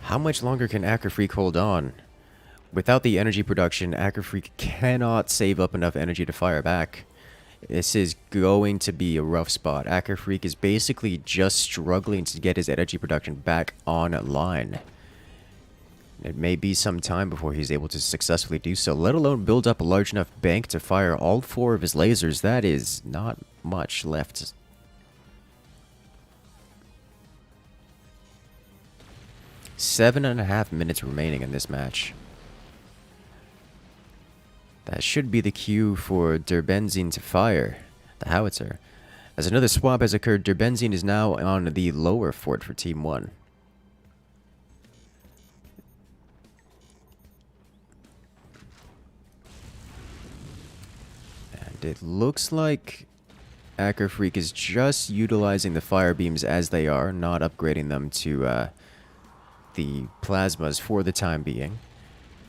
[SPEAKER 1] How much longer can Acrofreak hold on? Without the energy production, Acrofreak cannot save up enough energy to fire back. This is going to be a rough spot. Acrofreak is basically just struggling to get his energy production back online. It may be some time before he's able to successfully do so, let alone build up a large enough bank to fire all 4 of his lasers. That is not much left. Seven and a half minutes remaining in this match. That should be the cue for Benzene to fire the howitzer. As another swap has occurred, Benzene is now on the lower fort for Team 1. And it looks like Acrofreak is just utilizing the fire beams as they are, not upgrading them to the plasmas for the time being.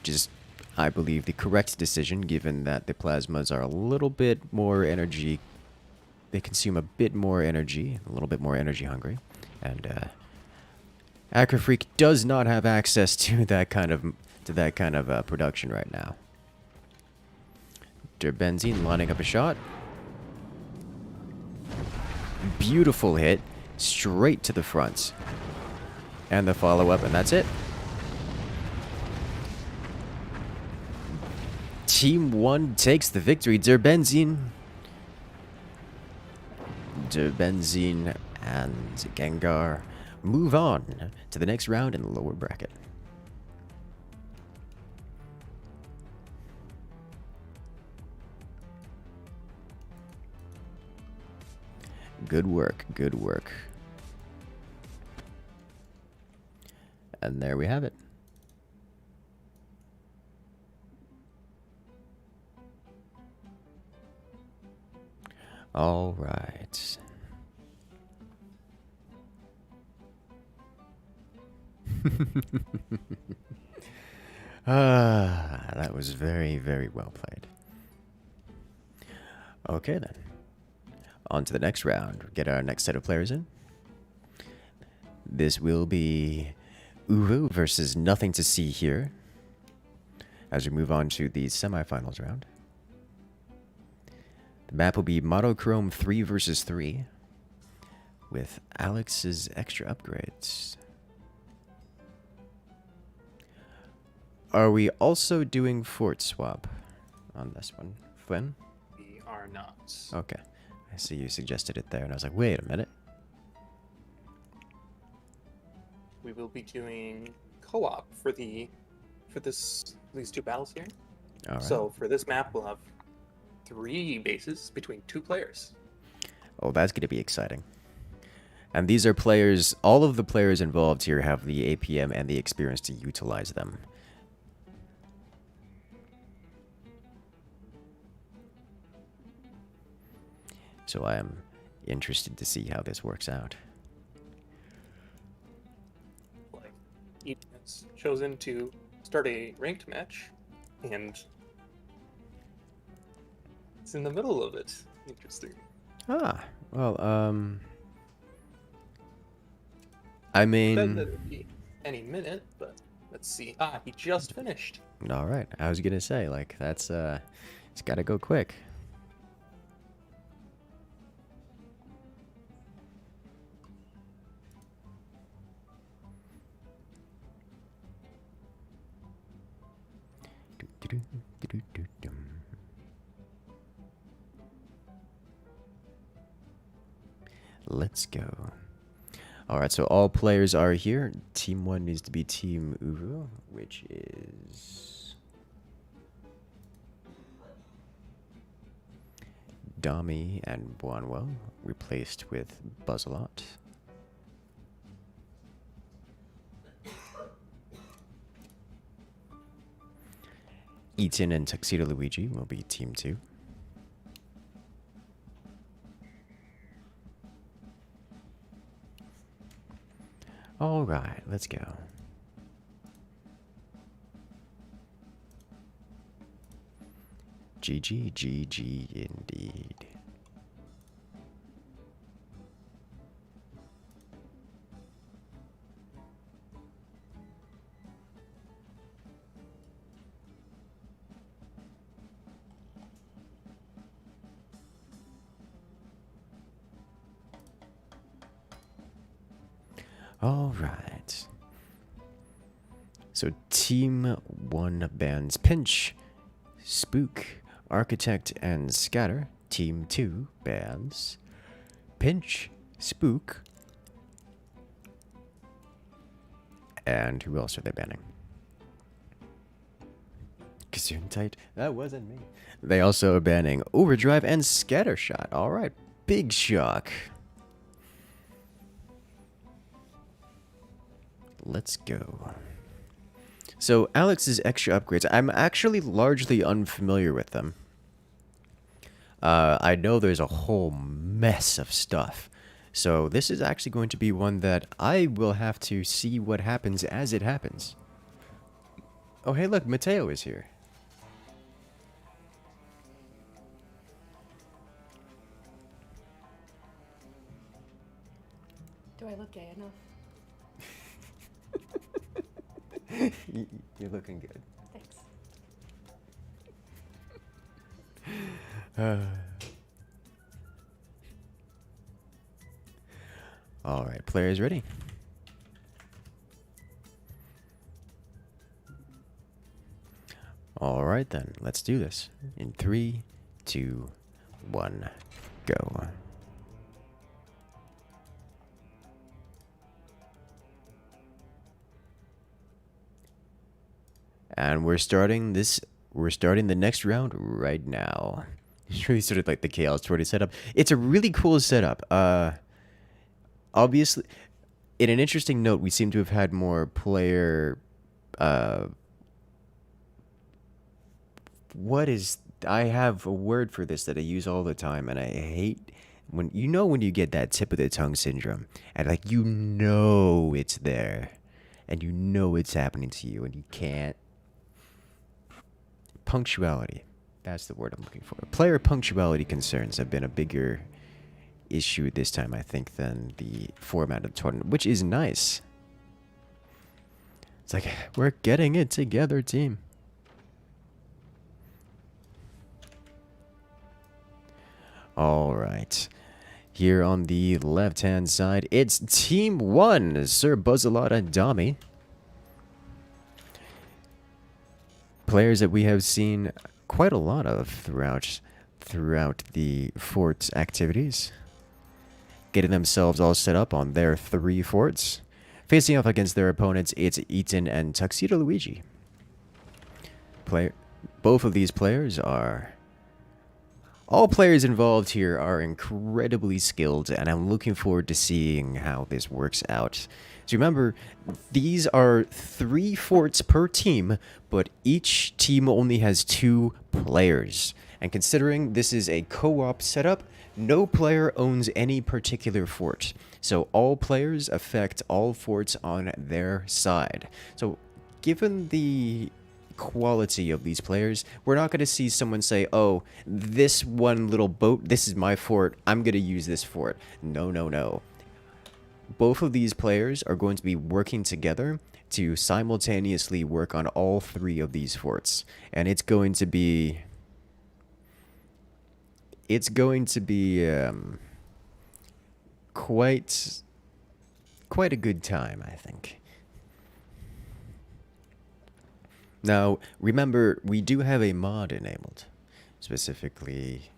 [SPEAKER 1] Just, I believe, the correct decision, given that the plasmas are a little bit more energy. They consume a bit more energy, a little bit more energy hungry. And Acrofreak does not have access to that kind of production right now. Benzene lining up a shot. Beautiful hit, straight to the front. And the follow-up, and that's it. Team 1 takes the victory. Benzene and Gengar move on to the next round in the lower bracket. Good work, good work. And there we have it. All right. That was very, very well played. Okay, then. On to the next round. Get our next set of players in. This will be Uwu versus Nothing to See Here, as we move on to the semifinals round. The map will be Monochrome 3 versus 3, with Alex's extra upgrades. Are we also doing fort swap on this one, Flynn?
[SPEAKER 2] We are not.
[SPEAKER 1] Okay. I see you suggested it there, and I was like, wait a minute.
[SPEAKER 2] We will be doing co-op for these 2 battles here.
[SPEAKER 1] All right.
[SPEAKER 2] So for this map, we'll have 3 bases between 2 players.
[SPEAKER 1] Oh, that's going to be exciting. And these are players, all of the players involved here have the APM and the experience to utilize them. So I am interested to see how this works out.
[SPEAKER 2] Like, each has chosen to start a ranked match, and it's in the middle of it. Interesting.
[SPEAKER 1] Ah, well, I
[SPEAKER 2] Bet
[SPEAKER 1] mean,
[SPEAKER 2] that it'd be any minute, but let's see. Ah, he just finished.
[SPEAKER 1] all right. I was gonna say, like, that's it's gotta go quick. Let's go. Alright, so all players are here. Team 1 needs to be Team Uvu, which is Dami and Buanwell, replaced with Buzzalot. Eaton and Tuxedo Luigi will be Team 2. All right, let's go. GG indeed. All right. So Team 1 bans Pinch, Spook, Architect, and Scatter. Team 2 bans Pinch, Spook, and who else are they banning? Gesundheit? That wasn't me. They also are banning Overdrive and Scattershot. All right, big shock. Let's go. So Alex's extra upgrades, I'm actually largely unfamiliar with them. I know there's a whole mess of stuff. So this is actually going to be one that I will have to see what happens as it happens. Oh, hey, look, Mateo is here.
[SPEAKER 3] Do I look gay enough?
[SPEAKER 1] You're looking good.
[SPEAKER 3] Thanks.
[SPEAKER 1] All right, players ready? All right, then. Let's do this. In 3, 2, 1, go. And we're starting the next round right now. It's really sort of like the Chaos Tortoise setup. It's a really cool setup. Obviously, in an interesting note, we seem to have had more player, I have a word for this that I use all the time, and I hate when you get that tip of the tongue syndrome, and like it's there, and it's happening to you, and you can't. Punctuality. That's the word I'm looking for. Player punctuality concerns have been a bigger issue this time, I think, than the format of the tournament, which is nice. It's like, we're getting it together, team. All right. Here on the left-hand side, it's Team 1, Sir Buzzalot and Dami. players that we have seen quite a lot of throughout the fort activities, getting themselves all set up on their 3 forts. Facing off against their opponents, it's Eaton and Tuxedo Luigi. Both of these players are... All players involved here are incredibly skilled, and I'm looking forward to seeing how this works out. So remember, these are 3 forts per team, but each team only has 2 players. And considering this is a co-op setup, no player owns any particular fort. So all players affect all forts on their side. So given the quality of these players, we're not going to see someone say, oh, this one little boat, this is my fort, I'm going to use this fort. No, no, no. Both of these players are going to be working together to simultaneously work on all 3 of these forts. And it's going to be quite a good time, I think. Now, remember, we do have a mod enabled, specifically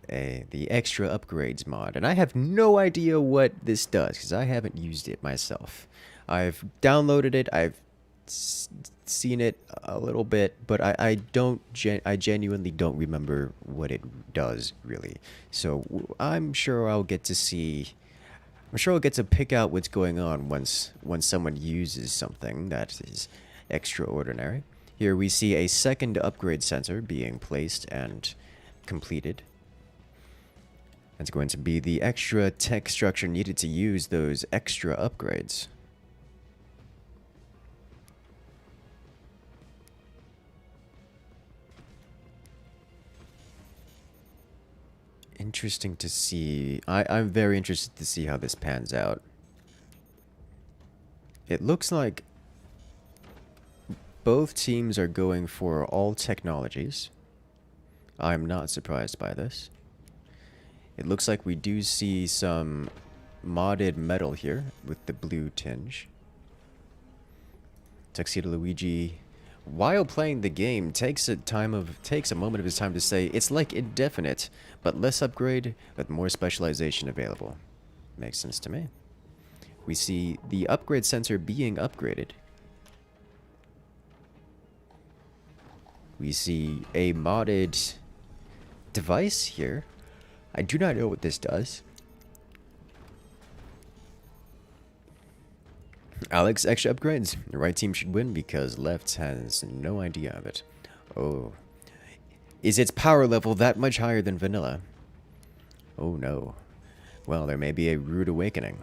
[SPEAKER 1] the extra upgrades mod, and I have no idea what this does because I haven't used it myself. I've downloaded it, I've seen it a little bit, but I genuinely don't remember what it does really. So I'm sure I'll get to pick out what's going on once someone uses something that is extraordinary. Here we see a second upgrade sensor being placed and completed. It's going to be the extra tech structure needed to use those extra upgrades. Interesting to see. I'm very interested to see how this pans out. It looks like both teams are going for all technologies. I'm not surprised by this. It looks like we do see some modded metal here with the blue tinge. Tuxedo Luigi, while playing the game, takes a moment of his time to say it's like indefinite, but less upgrade with more specialization available. Makes sense to me. We see the upgrade sensor being upgraded. We see a modded device here. I do not know what this does. Alex, extra upgrades. The right team should win because left has no idea of it. Oh. Is its power level that much higher than vanilla? Oh no. Well, there may be a rude awakening.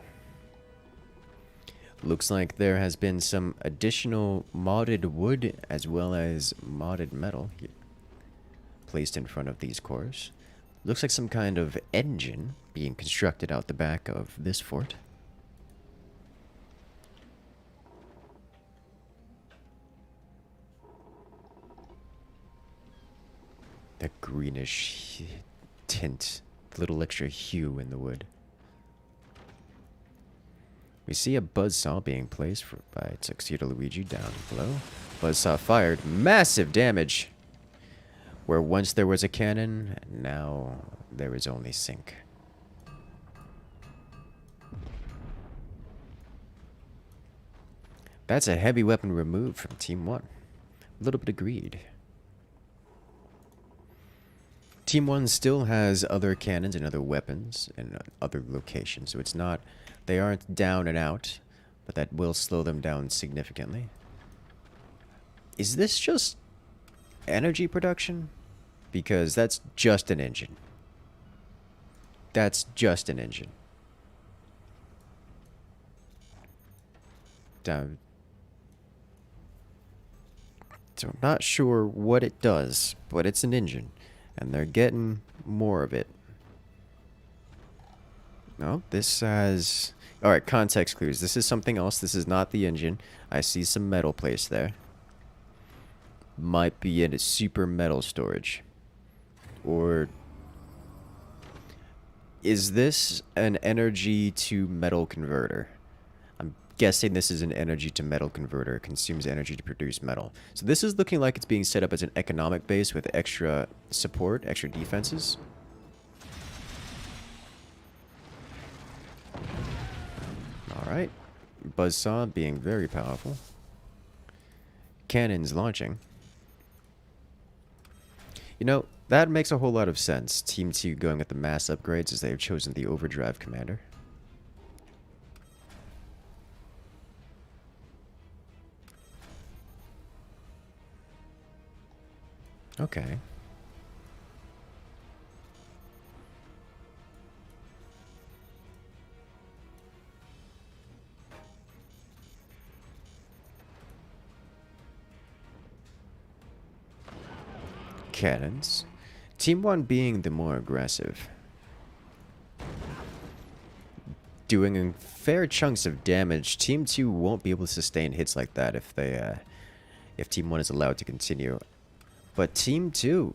[SPEAKER 1] Looks like there has been some additional modded wood as well as modded metal here, placed in front of these cores. Looks like some kind of engine being constructed out the back of this fort. That greenish tint, little extra hue in the wood. We see a buzzsaw being placed by Tuxedo Luigi down below. Buzzsaw fired. Massive damage! Where once there was a cannon, now there is only sink. That's a heavy weapon removed from Team 1. A little bit of greed. Team 1 still has other cannons and other weapons in other locations, so it's not... They aren't down and out, but that will slow them down significantly. Is this just energy production? Because that's just an engine. That's just an engine. Down. So I'm not sure what it does, but it's an engine. And they're getting more of it. No, this has... Alright, context clues. This is something else. This is not the engine. I see some metal placed there. Might be in a super metal storage. Or... Is this an energy to metal converter? I'm guessing this is an energy to metal converter. It consumes energy to produce metal. So this is looking like it's being set up as an economic base with extra support, extra defenses. Alright. Buzzsaw being very powerful. Cannons launching. You know, that makes a whole lot of sense. Team 2 going with the mass upgrades as they have chosen the overdrive commander. Okay. Cannons. Team 1 being the more aggressive. Doing fair chunks of damage. Team 2 won't be able to sustain hits like that if Team 1 is allowed to continue. But Team 2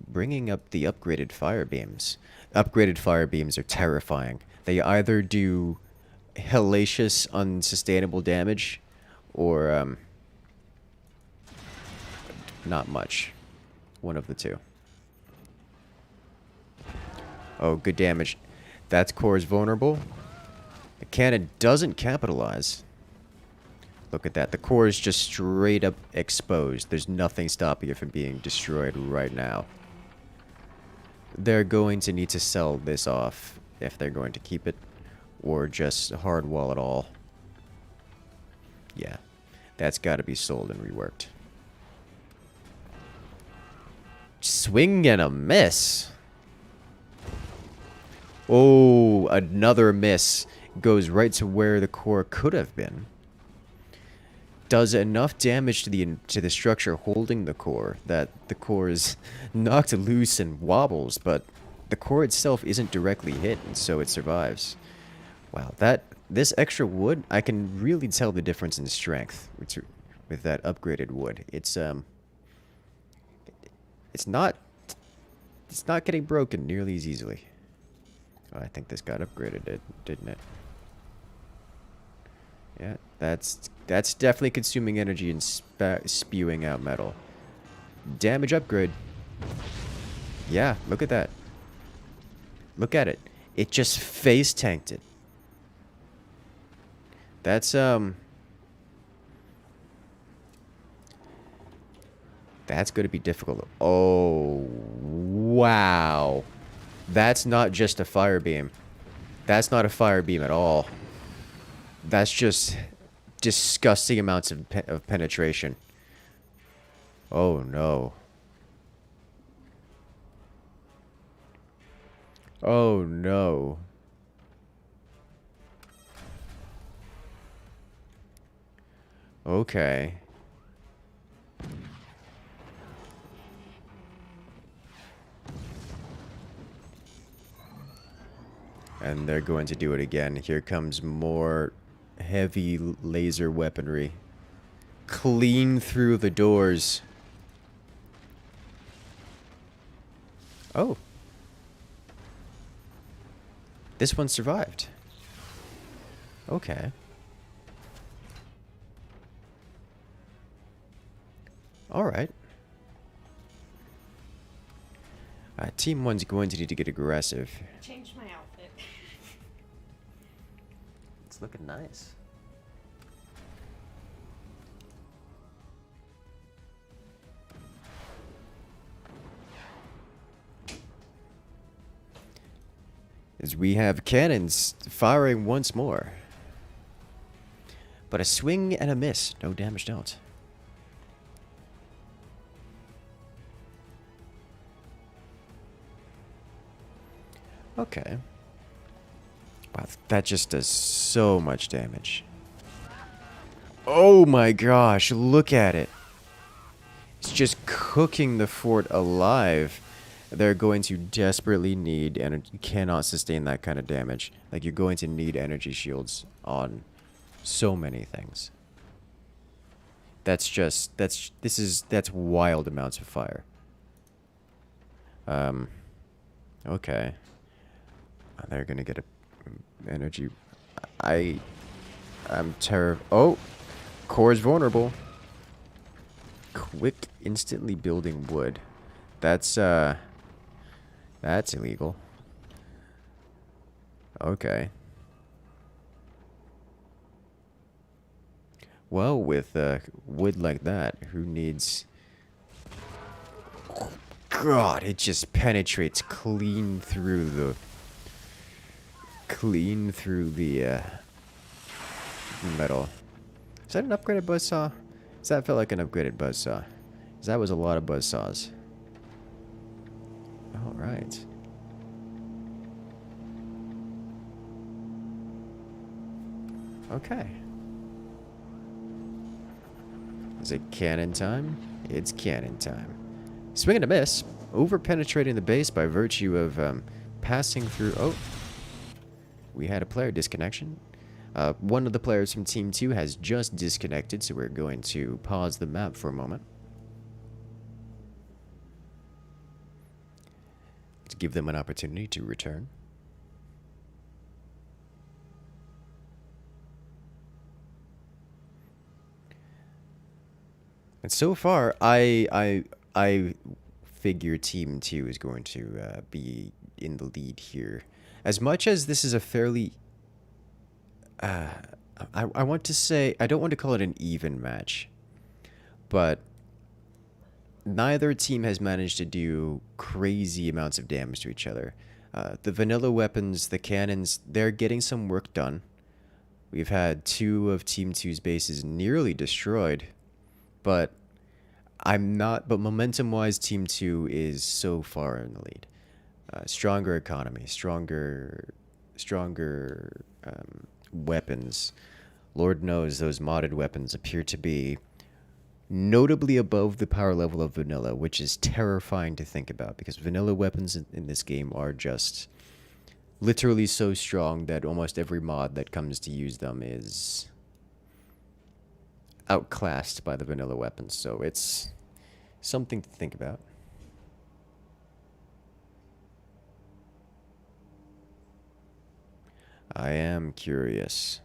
[SPEAKER 1] bringing up the upgraded fire beams. Upgraded fire beams are terrifying. They either do hellacious, unsustainable damage, or not much. One of the two. Oh, good damage. That core is vulnerable. The cannon doesn't capitalize. Look at that. The core is just straight up exposed. There's nothing stopping it from being destroyed right now. They're going to need to sell this off if they're going to keep it, or just hardwall it all. Yeah, that's got to be sold and reworked. Swing and a miss. Oh, another miss. Goes right to where the core could have been. Does enough damage to the structure holding the core that the core is knocked loose and wobbles, but the core itself isn't directly hit, and so it survives. Wow, this extra wood, I can really tell the difference in strength with that upgraded wood. It's not getting broken nearly as easily. Oh, I think this got upgraded, didn't it? Yeah, that's definitely consuming energy and spewing out metal. Damage upgrade. Yeah, look at that. Look at it. It just face tanked it. That's going to be difficult. Oh, wow. That's not just a fire beam. That's not a fire beam at all. That's just disgusting amounts of penetration. Oh, no. Oh, no. Okay. And they're going to do it again. Here comes more heavy laser weaponry. Clean through the doors. Oh. This one survived. Okay. Alright. Team 1's going to need to get aggressive.
[SPEAKER 3] Change my outfit.
[SPEAKER 1] It's looking nice. As we have cannons firing once more. But a swing and a miss. No damage dealt. Okay. Wow, that just does so much damage. Oh my gosh, look at it. It's just cooking the fort alive. They're going to desperately need, and you cannot sustain that kind of damage. Like, you're going to need energy shields on so many things. That's wild amounts of fire. Okay. They're gonna get a energy. I'm terrified. Oh, core's vulnerable. Quick, instantly building wood. That's illegal. Okay. Well, with wood like that, who needs... God, it just penetrates clean through the... metal. Is that an upgraded buzzsaw? Does that feel like an upgraded buzzsaw? Because that was a lot of buzzsaws. Alright. Okay. Is it cannon time? It's cannon time. Swing and a miss. Over penetrating the base by virtue of passing through... Oh. We had a player disconnection. One of the players from Team 2 has just disconnected, so we're going to pause the map for a moment. To give them an opportunity to return. And so far, I figure Team 2 is going to be in the lead here. As much as this is a fairly... I want to say... I don't want to call it an even match. But neither team has managed to do crazy amounts of damage to each other. The vanilla weapons, the cannons, they're getting some work done. We've had 2 of Team 2's bases nearly destroyed. But but momentum-wise, Team 2 is so far in the lead. Stronger economy, stronger weapons. Lord knows those modded weapons appear to be notably above the power level of vanilla, which is terrifying to think about, because vanilla weapons in this game are just literally so strong that almost every mod that comes to use them is outclassed by the vanilla weapons, so it's something to think about. I am curious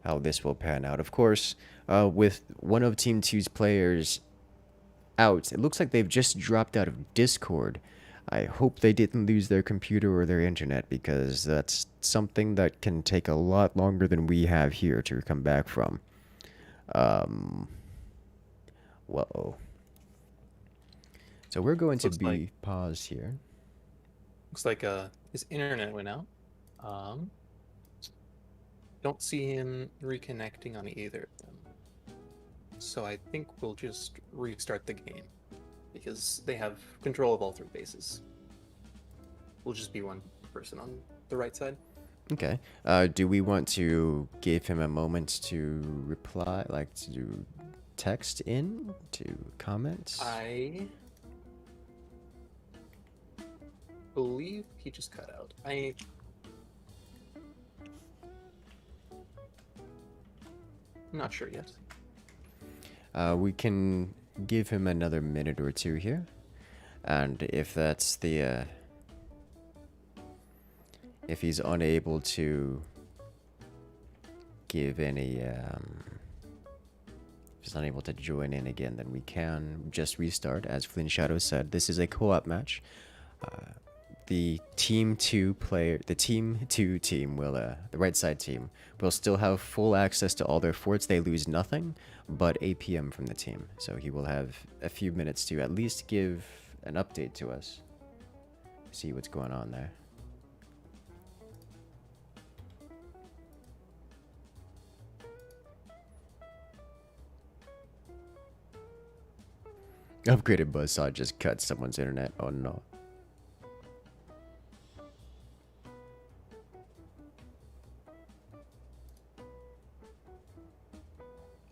[SPEAKER 1] how this will pan out. Of course, with one of Team 2's players out, it looks like they've just dropped out of Discord. I hope they didn't lose their computer or their internet, because that's something that can take a lot longer than we have here to come back from. Whoa. So we're going to be paused here.
[SPEAKER 2] Looks like his internet went out. Don't see him reconnecting on either of them. So I think we'll just restart the game, because they have control of all 3 bases. We'll just be one person on the right side.
[SPEAKER 1] Okay. Do we want to give him a moment to reply, like to text in, to comment?
[SPEAKER 2] I believe he just cut out. I'm not sure yet.
[SPEAKER 1] We can give him another minute or 2 here. And if that's the... if he's unable to give any... if he's unable to join in again, then we can just restart. As Flinnshadow said, this is a co-op match. The Team 2 player... The Team 2 team will... the right side team will still have full access to all their forts. They lose nothing but APM from the team. So he will have a few minutes to at least give an update to us. See what's going on there. Upgraded buzzsaw just cut someone's internet. Oh no.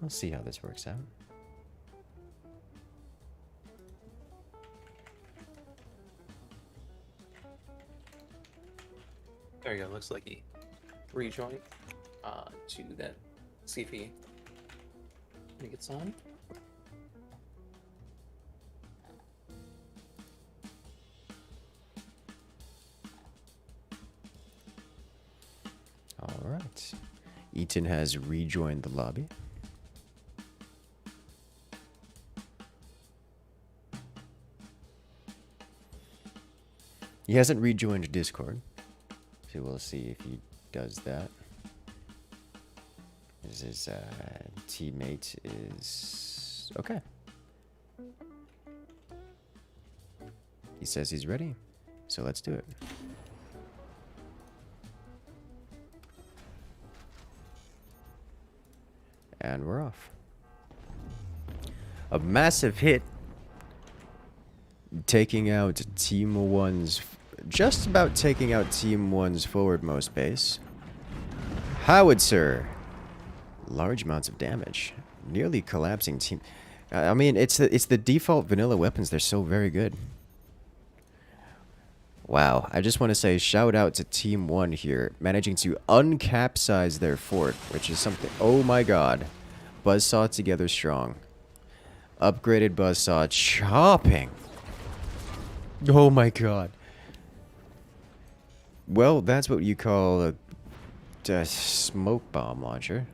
[SPEAKER 1] We'll see how this works out.
[SPEAKER 2] There you go. Looks like he rejoined to that. See if he gets on.
[SPEAKER 1] All right. Mutant has rejoined the lobby. He hasn't rejoined Discord, so we'll see if he does that. His teammate is okay. He says he's ready, so let's do it. And we're off. A massive hit, taking out Team 1's, just about taking out Team 1's forwardmost base. Howitzer, large amounts of damage, nearly collapsing team. I mean, it's the default vanilla weapons. They're so very good. Wow, I just want to say shout out to Team 1 here, managing to uncapsize their fort, which is something... Oh my god. Buzzsaw together strong. Upgraded Buzzsaw chopping. Oh my god. Well, that's what you call a smoke bomb launcher.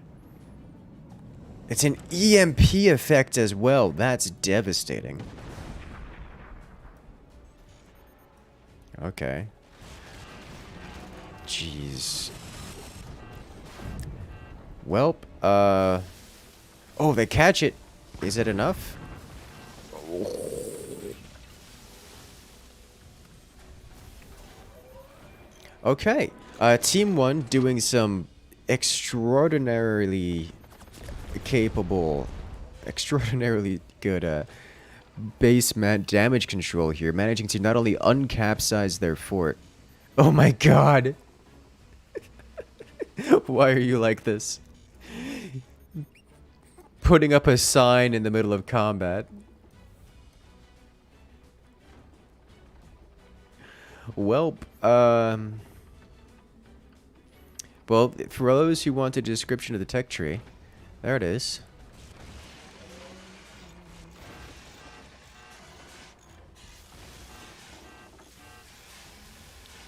[SPEAKER 1] It's an EMP effect as well. That's devastating. Okay. Jeez. Welp, oh, they catch it. Is it enough? Okay. Team 1 doing some extraordinarily capable, extraordinarily good, base damage control here, managing to not only uncapsize their fort. Oh my god! Why are you like this? Putting up a sign in the middle of combat. Welp, well, for those who want a description of the tech tree, there it is.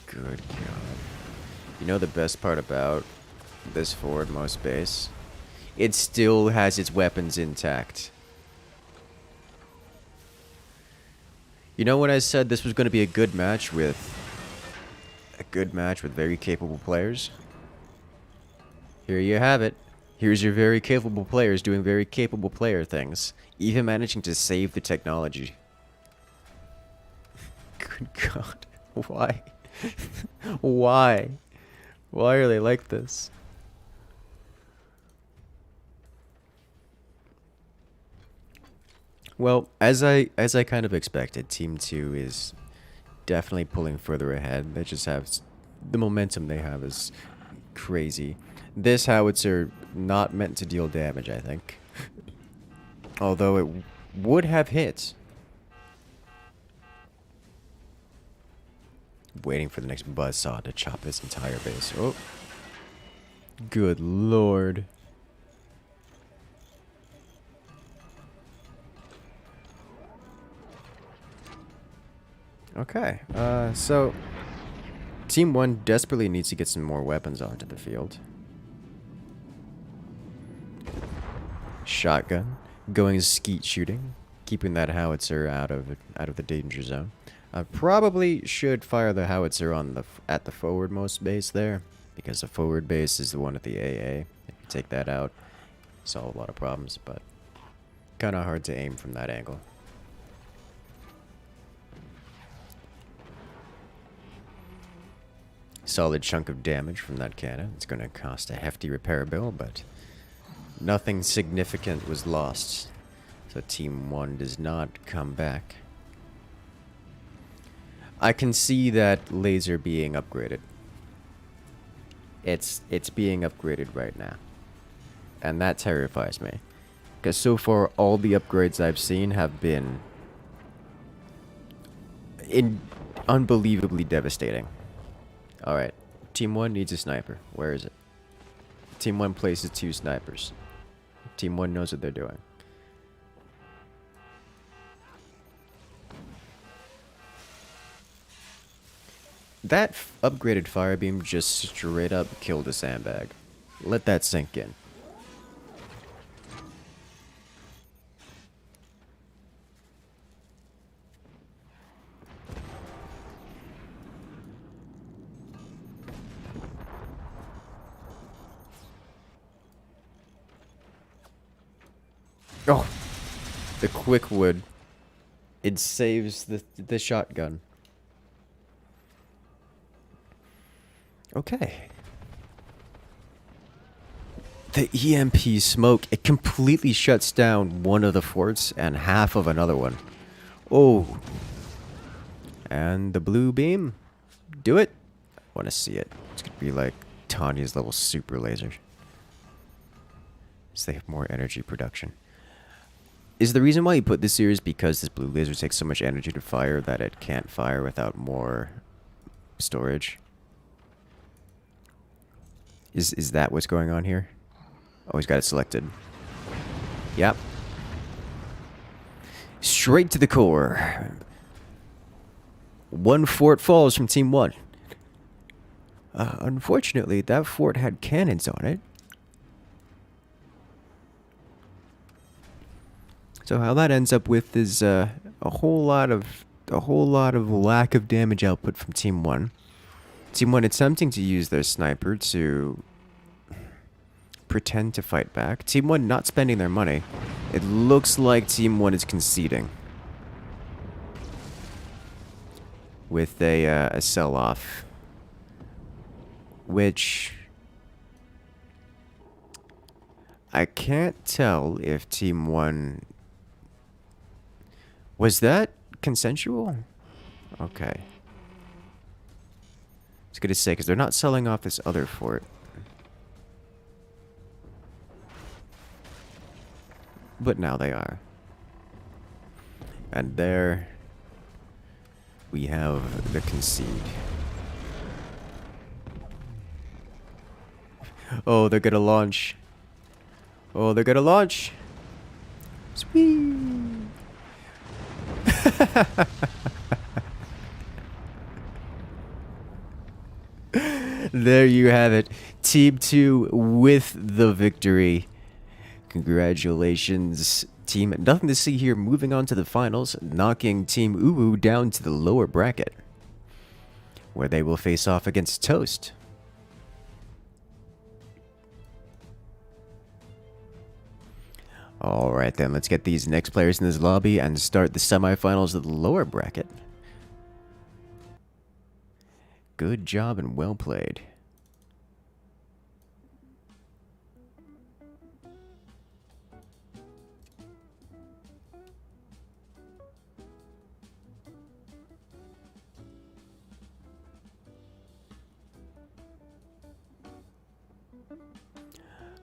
[SPEAKER 1] Good god. You know the best part about this forwardmost base? It still has its weapons intact. You know when I said this was going to be a good match with very capable players? Here you have it. Here's your very capable players doing very capable player things, even managing to save the technology. Good god. Why? Why? Why are they like this? Well, as I kind of expected, Team 2 is definitely pulling further ahead. They just have the momentum they have is crazy. This howitzer not meant to deal damage, I think. Although it would have hit. Waiting for the next buzzsaw to chop this entire base. Oh. Good lord. Okay, so Team 1 desperately needs to get some more weapons onto the field. Shotgun, going skeet shooting, keeping that howitzer out of the danger zone. I probably should fire the howitzer on at the forwardmost base there, because the forward base is the one at the AA. If you take that out, solve a lot of problems, but kind of hard to aim from that angle. Solid chunk of damage from that cannon. It's going to cost a hefty repair bill, but nothing significant was lost. So Team 1 does not come back. I can see that laser being upgraded. It's being upgraded right now. And that terrifies me. Because so far, all the upgrades I've seen have been unbelievably devastating. Alright, Team 1 needs a sniper. Where is it? Team 1 places 2 snipers. Team 1 knows what they're doing. That upgraded fire beam just straight up killed a sandbag. Let that sink in. Oh, the quick wood. It saves the shotgun. Okay. The EMP smoke, it completely shuts down one of the forts and half of another one. Oh. And the blue beam. Do it. I want to see it. It's going to be like Tanya's level super laser. So they have more energy production. Is the reason why you put this here is because this blue laser takes so much energy to fire that it can't fire without more storage? Is that what's going on here? Oh, he's got it selected. Yep. Straight to the core. One fort falls from Team 1. Unfortunately, that fort had cannons on it. So how that ends up with is a whole lot of lack of damage output from Team 1. Team 1 attempting to use their sniper to pretend to fight back. Team 1 not spending their money. It looks like Team 1 is conceding with a sell-off, which I can't tell if Team 1... Was that consensual? Okay. I was going to say, because they're not selling off this other fort. But now they are. And there we have the concede. Oh, they're going to launch. Oh, they're going to launch. Sweet. There you have it. Team 2 with the victory. Congratulations, team. Nothing to see here. Moving on to the finals, knocking Team Uwu down to the lower bracket, where they will face off against Toast. Alright then, let's get these next players in this lobby and start the semifinals of the lower bracket. Good job and well played.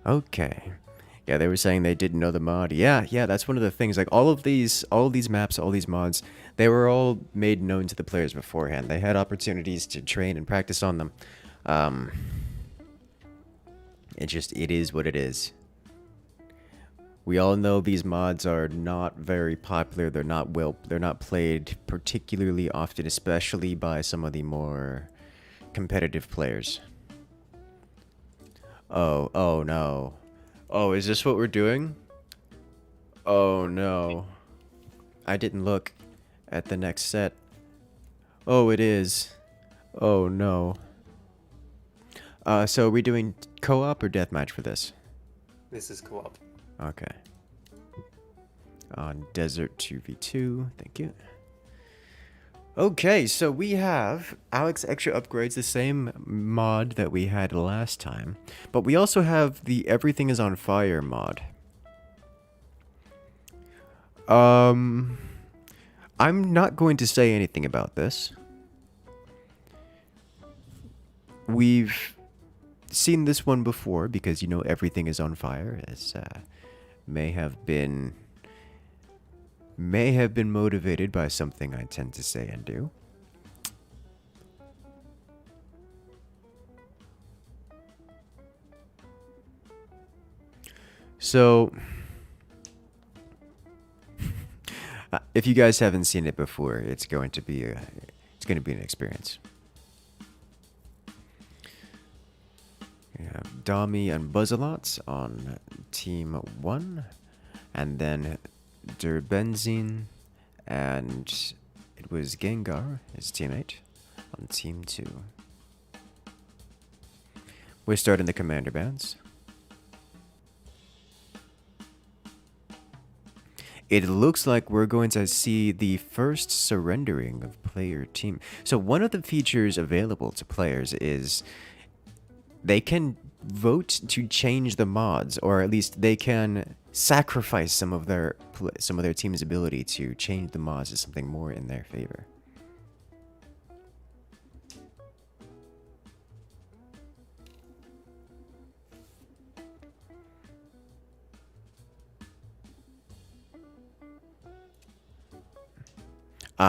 [SPEAKER 1] Okay. Yeah, they were saying they didn't know the mod. Yeah, that's one of the things. Like all of these maps, all these mods, they were all made known to the players beforehand. They had opportunities to train and practice on them. It is what it is. We all know these mods are not very popular. They're not played particularly often, especially by some of the more competitive players. Oh no. Oh, is this what we're doing? Oh no. I didn't look at the next set. Oh, it is. Oh no. So are we doing co-op or deathmatch for this?
[SPEAKER 2] This is co-op.
[SPEAKER 1] Okay. On Desert 2v2, thank you. Okay, so we have Alex Extra Upgrades, the same mod that we had last time. But we also have the Everything is on Fire mod. I'm not going to say anything about this. We've seen this one before because, you know, Everything is on Fire as may have been motivated by something I tend to say and do. So, if you guys haven't seen it before, it's going to be an experience. Yeah, Dami and Buzzalot on team 1, and then Durbenzin and it was Gengar, his teammate, on team 2. We're starting the commander bands. It looks like we're going to see the first surrendering of player team. So one of the features available to players is they can vote to change the mods, or at least they can sacrifice some of their team's ability to change the mods to something more in their favor.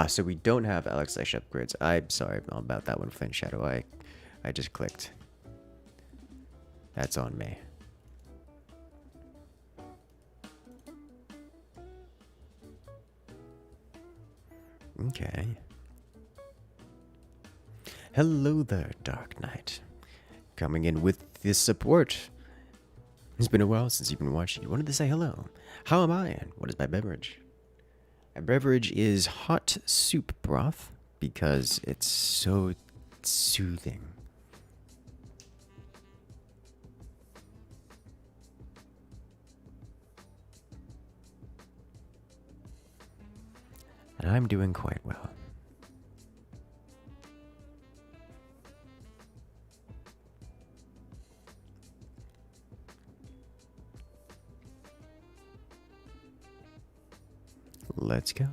[SPEAKER 1] So we don't have Alex Slash upgrades. I'm sorry about that one, Flinnshadow. I just clicked. That's on me. Okay. Hello there, Dark Knight. Coming in with this support. It's been a while since you've been watching. You wanted to say hello. How am I, and what is my beverage? My beverage is hot soup broth because it's so soothing. And I'm doing quite well. Let's go.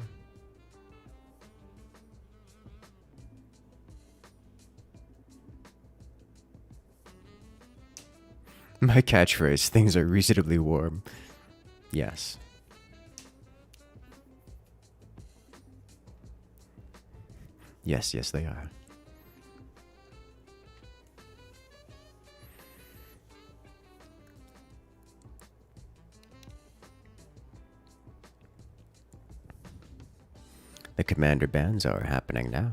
[SPEAKER 1] My catchphrase, things are reasonably warm. Yes. Yes, they are. The commander bands are happening now.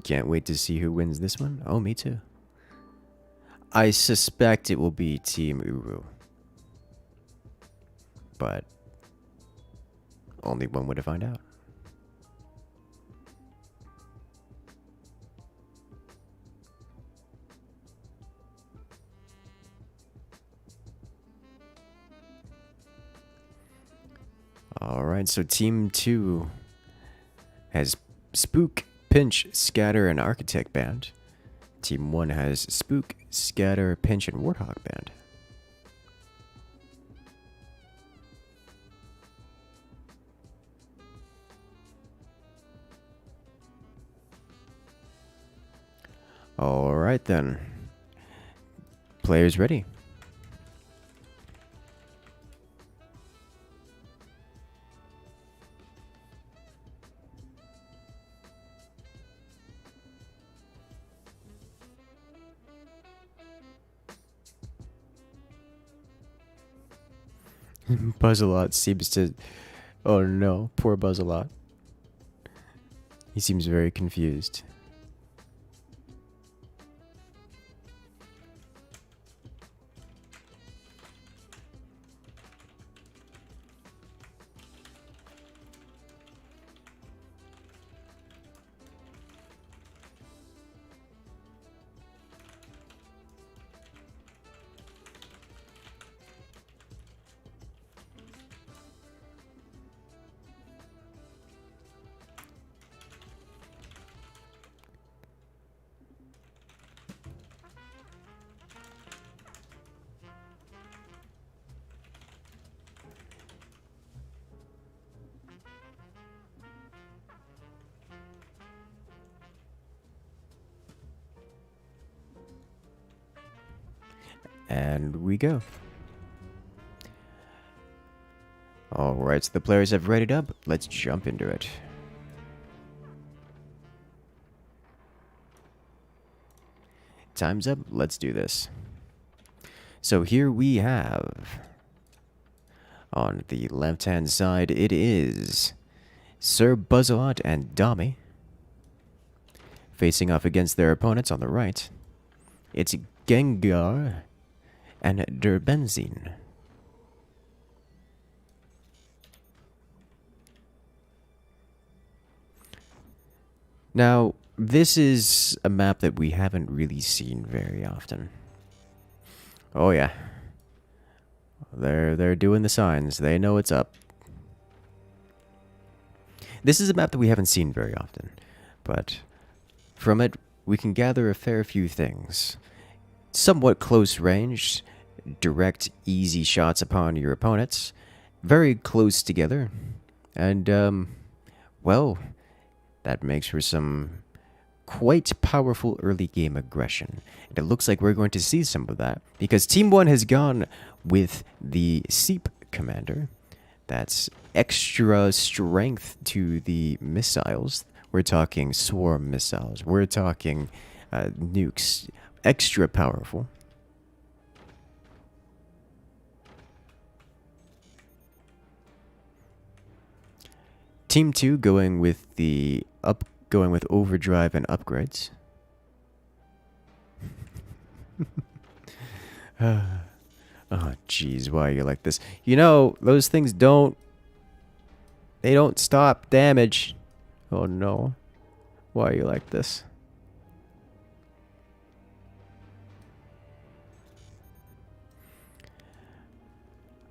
[SPEAKER 1] Can't wait to see who wins this one. Oh, me too. I suspect it will be Team Uru. But only one way to find out. Alright, so Team 2 has Spook, Pinch, Scatter, and Architect Band. Team 1 has Spook, Scatter, Pinch, and Warthog Band. Alright then. Players ready. Buzzalot seems to... Oh no, poor Buzzalot. He seems very confused. And we go. Alright, so the players have readied up. Let's jump into it. time's up. Let's do this. So here we have, on the left-hand side, it is Sir Buzzalot and Dami. Facing off against their opponents on the right, it's Gengar and Derbenzin. Now, this is a map that we haven't really seen very often. Oh yeah. They're doing the signs. They know it's up. This is a map that we haven't seen very often, but from it we can gather a fair few things. Somewhat close range, direct, easy shots upon your opponents, very close together, and well, that makes for some quite powerful early game aggression. And it looks like we're going to see some of that, because Team 1 has gone with the Seep Commander. That's extra strength to the missiles. We're talking swarm missiles. We're talking nukes. Extra powerful. Team 2 going with overdrive and upgrades. Oh, jeez, why are you like this? You know, those things don't stop damage. Oh no. Why are you like this?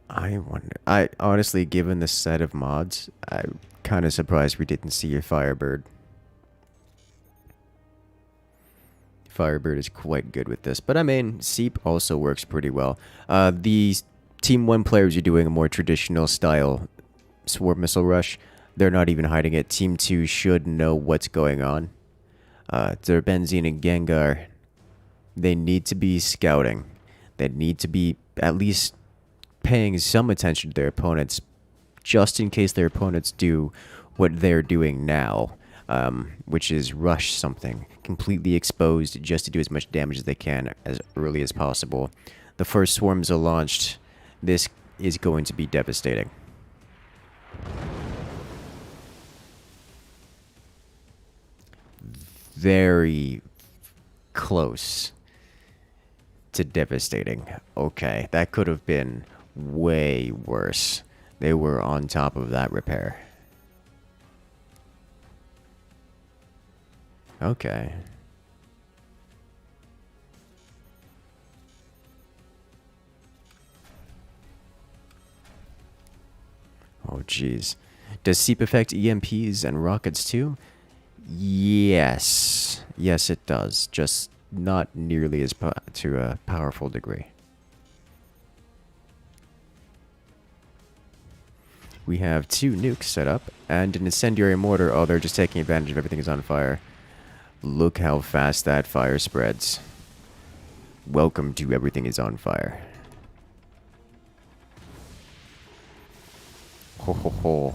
[SPEAKER 1] I wonder. I honestly, given the set of mods, I'm kind of surprised we didn't see a Firebird. Firebird is quite good with this, but I mean, Seep also works pretty well. The Team 1 players are doing a more traditional style Swarm Missile Rush. They're not even hiding it. Team 2 should know what's going on. Their Benzine and Gengar, they need to be scouting. They need to be at least paying some attention to their opponents, just in case their opponents do what they're doing now, which is rush something, completely exposed just to do as much damage as they can as early as possible. The first swarms are launched. This is going to be devastating. Very close to devastating. Okay, that could have been way worse. They were on top of that repair. Okay. Oh, jeez. Does Seep affect EMPs and rockets too? Yes. Yes, it does. Just not nearly as to a powerful degree. We have 2 nukes set up, and an incendiary mortar. Oh, they're just taking advantage of everything is on fire. Look how fast that fire spreads. Welcome to Everything is on Fire. Ho ho ho.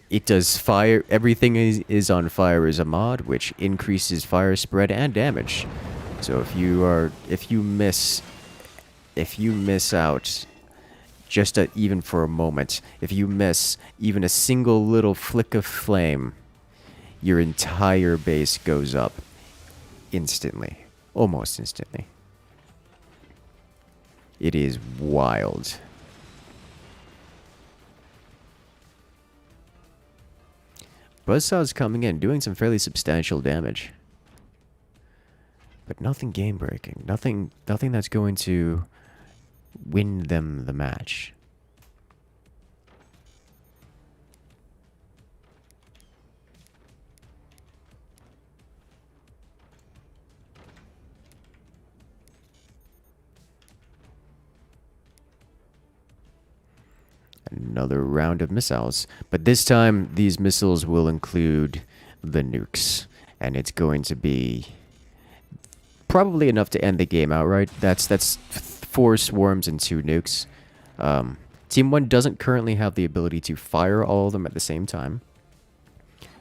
[SPEAKER 1] It does fire. Everything is on fire is a mod which increases fire spread and damage. So if you miss out just even for a moment, if you miss even a single little flick of flame, your entire base goes up instantly. Almost instantly. It is wild. Buzzsaw's coming in, doing some fairly substantial damage. But nothing game-breaking. Nothing that's going to win them the match. Another round of missiles. But this time, these missiles will include the nukes. And it's going to be probably enough to end the game outright. That's 4 swarms and 2 nukes. Team 1 doesn't currently have the ability to fire all of them at the same time.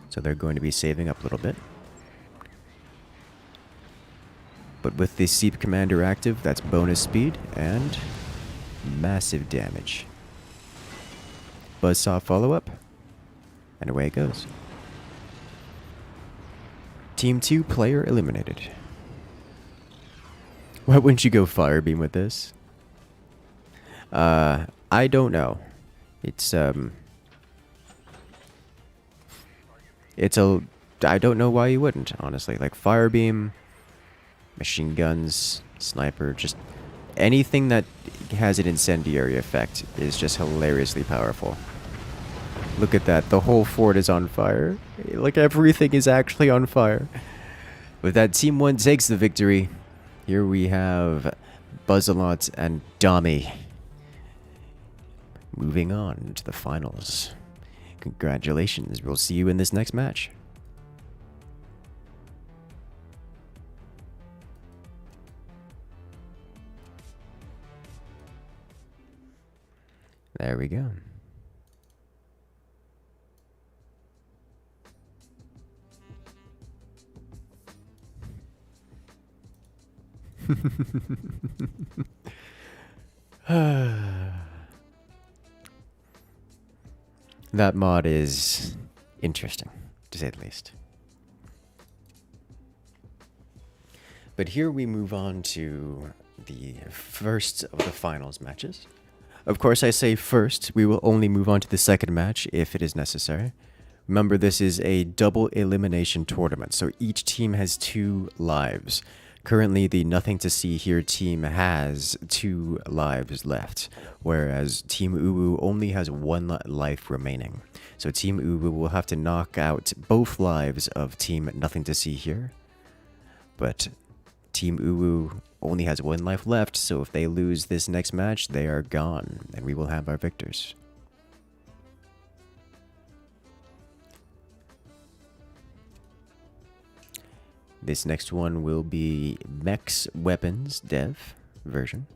[SPEAKER 1] So they're going to be saving up a little bit. But with the Seep Commander active, that's bonus speed and massive damage. Buzzsaw follow-up, and away it goes. Team 2 player eliminated. Why wouldn't you go Fire Beam with this? I don't know. It's I don't know why you wouldn't, honestly. Like Fire Beam, machine guns, sniper, just anything that has an incendiary effect is just hilariously powerful. Look at that. The whole fort is on fire. Like everything is actually on fire. With that, Team 1 takes the victory. Here we have Buzzalot and Dami. Moving on to the finals. Congratulations. We'll see you in this next match. There we go. That mod is interesting, to say the least. But here we move on to the first of the finals matches. Of course, I say first. We will only move on to the second match if it is necessary. Remember, this is a double elimination tournament, so each team has 2 lives. Currently, the Nothing to See Here team has 2 lives left, whereas Team Uwu only has 1 life remaining. So Team Uwu will have to knock out both lives of Team Nothing to See Here. But Team Uwu only has 1 life left, so if they lose this next match, they are gone, and we will have our victors. This next one will be Mech's Weapons Dev version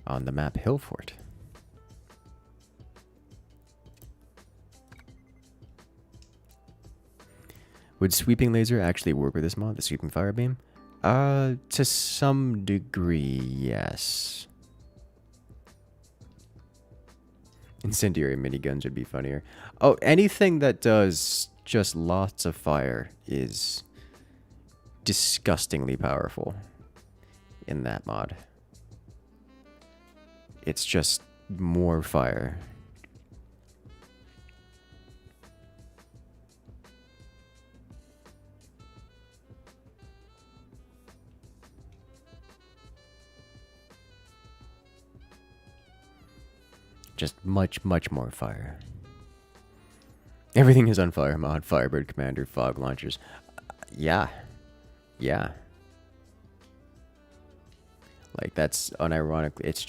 [SPEAKER 1] on the map Hillfort. Would Sweeping Laser actually work with this mod, the Sweeping Fire Beam? To some degree, yes. Incendiary miniguns would be funnier. Oh, anything that does just lots of fire is disgustingly powerful in that mod. It's just more fire. Just much, much more fire. Everything is on fire mod, Firebird Commander, fog launchers. Yeah. Yeah. Like, that's unironically, it's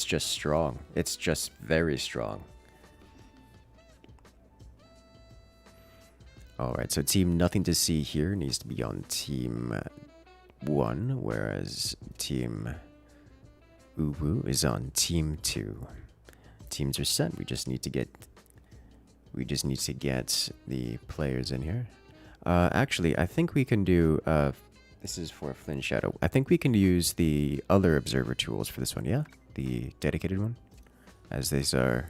[SPEAKER 1] just strong. It's just very strong. Alright, so Team Nothing to See Here needs to be on Team 1, whereas Team Uwu is on Team 2. Teams are set. We just need to get the players in here. Actually, I think we can do this is for Flinnshadow. I think we can use the other observer tools for this one, yeah? The dedicated one, as these are.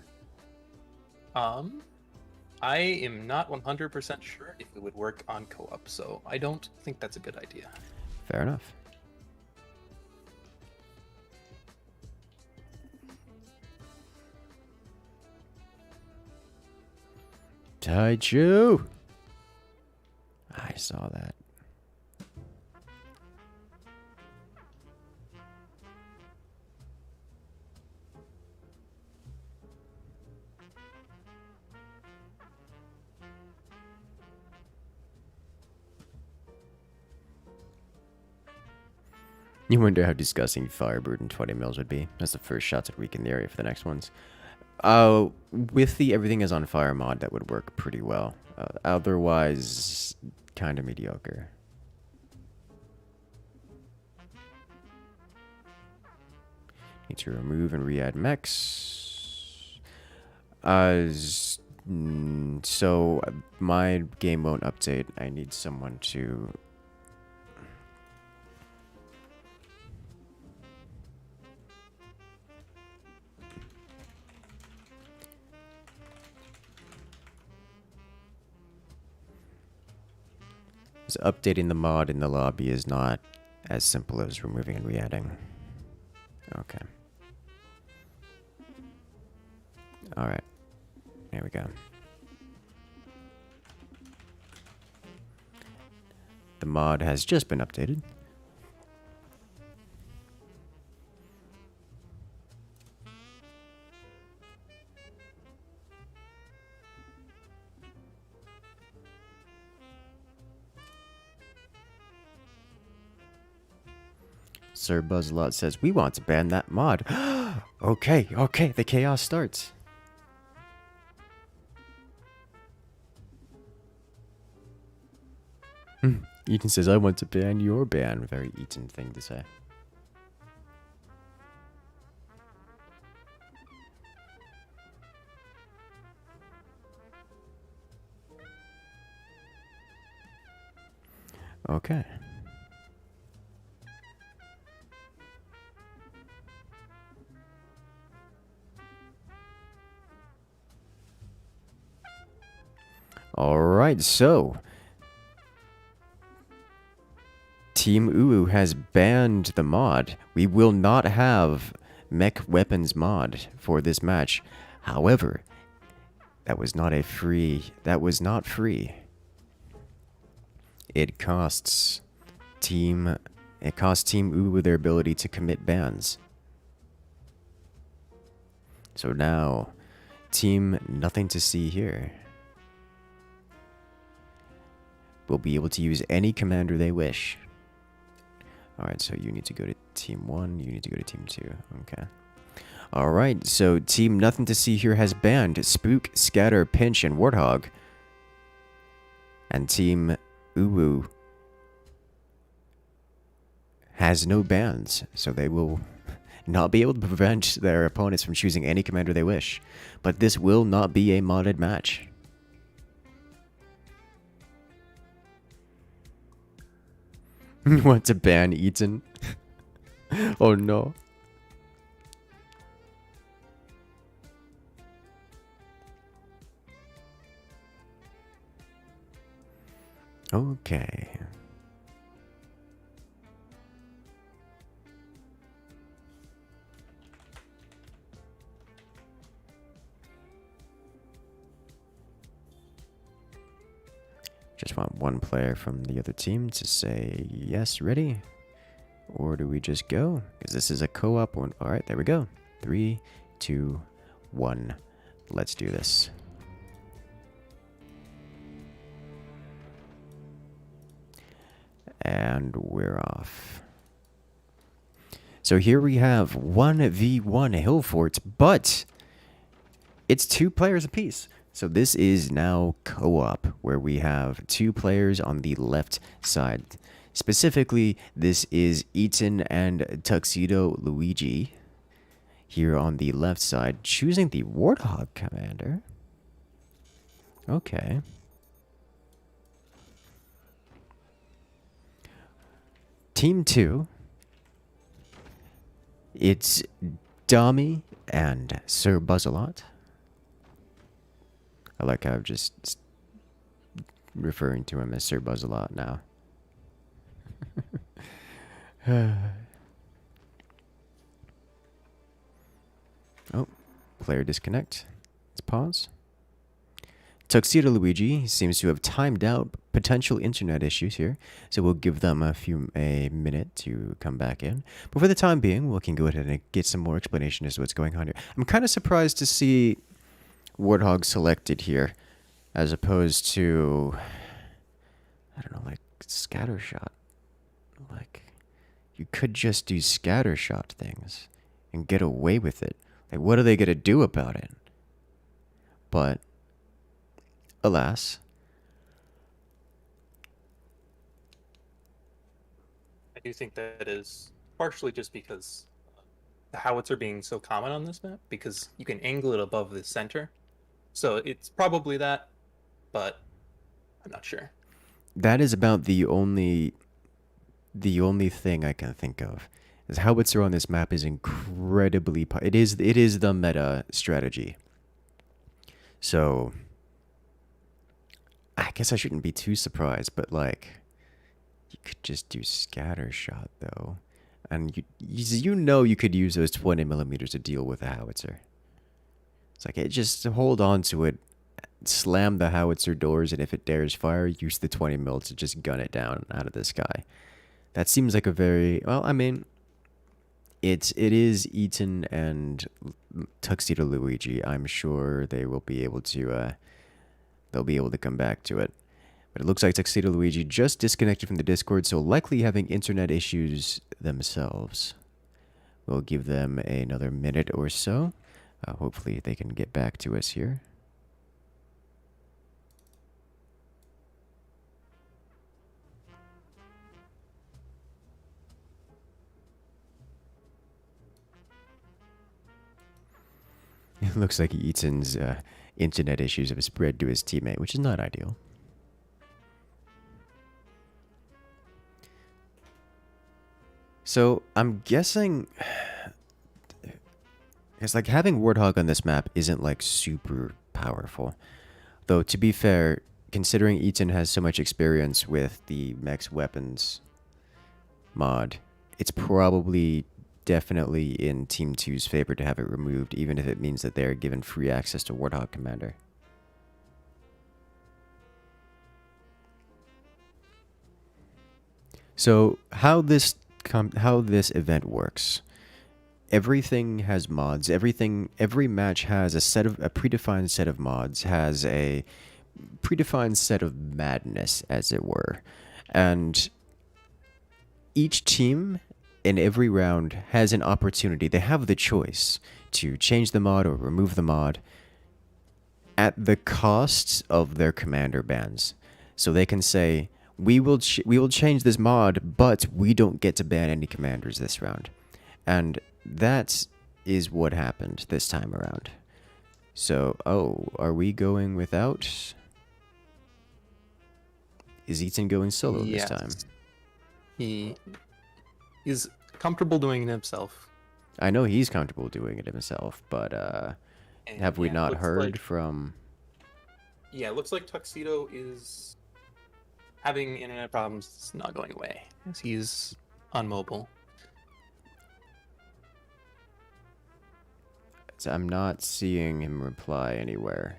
[SPEAKER 2] I am not 100% sure if it would work on co-op, so I don't think that's a good idea.
[SPEAKER 1] Fair enough. Taichu! I saw that. You wonder how disgusting Firebird and 20 mils would be. That's the first shots that weaken the area for the next ones. With the Everything is on Fire mod, that would work pretty well. Otherwise, kind of mediocre. Need to remove and re-add mechs. So my game won't update. I need someone to So updating the mod in the lobby is not as simple as removing and re-adding. Okay. Alright. There we go. The mod has just been updated. Sir Buzzlot says, we want to ban that mod. Okay, the chaos starts. Eaton says, I want to ban your ban. Very Eaton thing to say. Okay. Alright, so Team Uwu has banned the mod. We will not have mech weapons mod for this match. However, that was not free. It costs Team Uwu their ability to commit bans. So now, Team Nothing to See Here will be able to use any commander they wish. Alright, so you need to go to Team 1, you need to go to Team 2. Okay. Alright, so Team Nothing to See Here has banned Spook, Scatter, Pinch, and Warthog. And Team Uwu has no bans, so they will not be able to prevent their opponents from choosing any commander they wish. But this will not be a modded match. Want to ban Eaton? Oh no. Okay. Just want one player from the other team to say, yes, ready? Or do we just go? Because this is a co-op one. All right, there we go. 3, 2, 1. Let's do this. And we're off. So here we have 1v1 hill fort, but it's 2 players apiece. So this is now co-op, where we have 2 players on the left side. Specifically, this is Eaton and Tuxedo Luigi here on the left side, choosing the Warthog commander. Okay. Team 2, it's Dami and Sir Buzzalot. I like how I'm just referring to him as Sir Buzzalot now. Oh, player disconnect. Let's pause. Tuxedo Luigi seems to have timed out potential internet issues here, so we'll give them a minute to come back in. But for the time being, we can go ahead and get some more explanation as to what's going on here. I'm kind of surprised to see Warthog selected here, as opposed to, I don't know, like Scattershot. Like, you could just do Scattershot things and get away with it. Like, what are they going to do about it? But, alas.
[SPEAKER 2] I do think that is partially just because the howitzer being so common on this map, because you can angle it above the center. So it's probably that, but I'm not sure.
[SPEAKER 1] That is about the only thing I can think of. Is howitzer on this map is incredibly it is the meta strategy. So I guess I shouldn't be too surprised, but like You could just do scatter shot though, and you know you could use those 20 millimeters to deal with a howitzer. It's like, just hold on to it, slam the howitzer doors, and if it dares fire, use the 20 mil to just gun it down out of the sky. That seems like a very, well, I mean, it is Eaton and Tuxedo Luigi. I'm sure they will be able to they'll be able to come back to it. But it looks like Tuxedo Luigi just disconnected from the Discord, so likely having internet issues themselves. We'll give them another minute or so. Hopefully they can get back to us here. It looks like Eaton's internet issues have spread to his teammate, which is not ideal. So I'm guessing it's like having Warthog on this map isn't like super powerful. Though to be fair, considering Eaton has so much experience with the mech's weapons mod, it's probably definitely in Team 2's favor to have it removed, even if it means that they're given free access to Warthog Commander. So how this event works. Everything has mods. Every match has a predefined set of mods, has a predefined set of madness, as it were. And each team in every round has an opportunity. They have the choice to change the mod or remove the mod at the cost of their commander bans. So they can say, we will change this mod, but we don't get to ban any commanders this round. And that is what happened this time around. So, are we going without? Is Eaton going solo this time?
[SPEAKER 2] He's comfortable doing it himself.
[SPEAKER 1] I know he's comfortable doing it himself, but have we not heard from...
[SPEAKER 2] Yeah, it looks like Tuxedo is having internet problems. It's not going away, as he's on mobile.
[SPEAKER 1] So I'm not seeing him reply anywhere.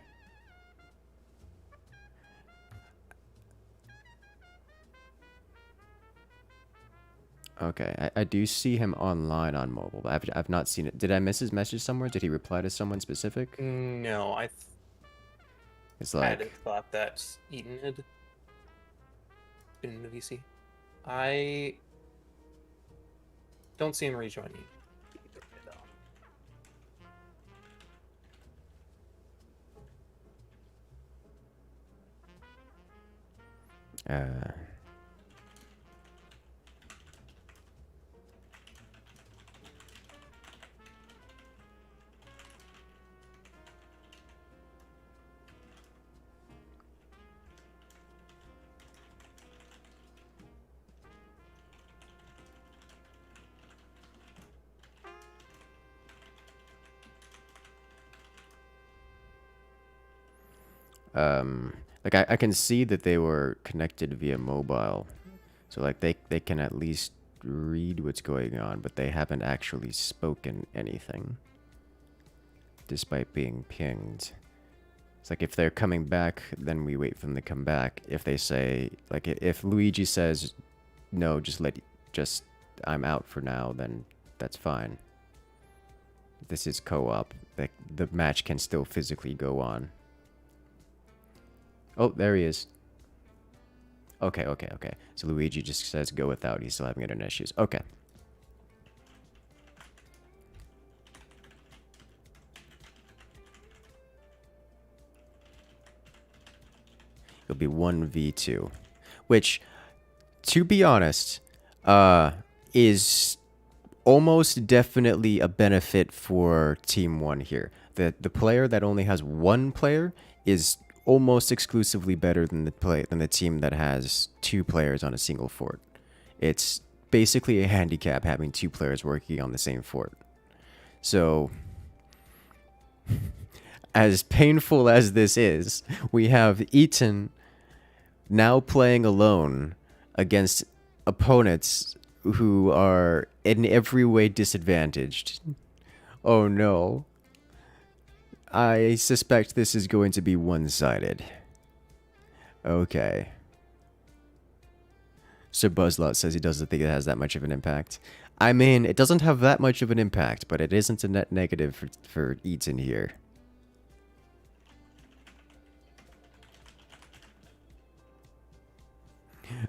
[SPEAKER 1] Okay, I do see him online on mobile, but I've not seen it. Did I miss his message somewhere? Did he reply to someone specific?
[SPEAKER 2] No,
[SPEAKER 1] It's like...
[SPEAKER 2] had thought that Eaton had been in the VC. I don't see him rejoining.
[SPEAKER 1] Like I can see that they were connected via mobile, so like they can at least read what's going on, but they haven't actually spoken anything, despite being pinged. It's like if they're coming back, then we wait for them to come back. If they say, like, if Luigi says, no, just I'm out for now, then that's fine. This is co-op. The match can still physically go on. Oh, there he is. Okay. So Luigi just says go without. He's still having internet issues. Okay. It'll be 1v2. Which, to be honest, is almost definitely a benefit for Team 1 here. The player that only has one player is almost exclusively better than the team that has two players on a single fort. It's basically a handicap having two players working on the same fort. So, as painful as this is, we have Eaton now playing alone against opponents who are in every way disadvantaged. Oh no. I suspect this is going to be one-sided. Okay. Sir Buzzlot says he doesn't think it has that much of an impact. I mean, it doesn't have that much of an impact, but it isn't a net negative for Eaton here.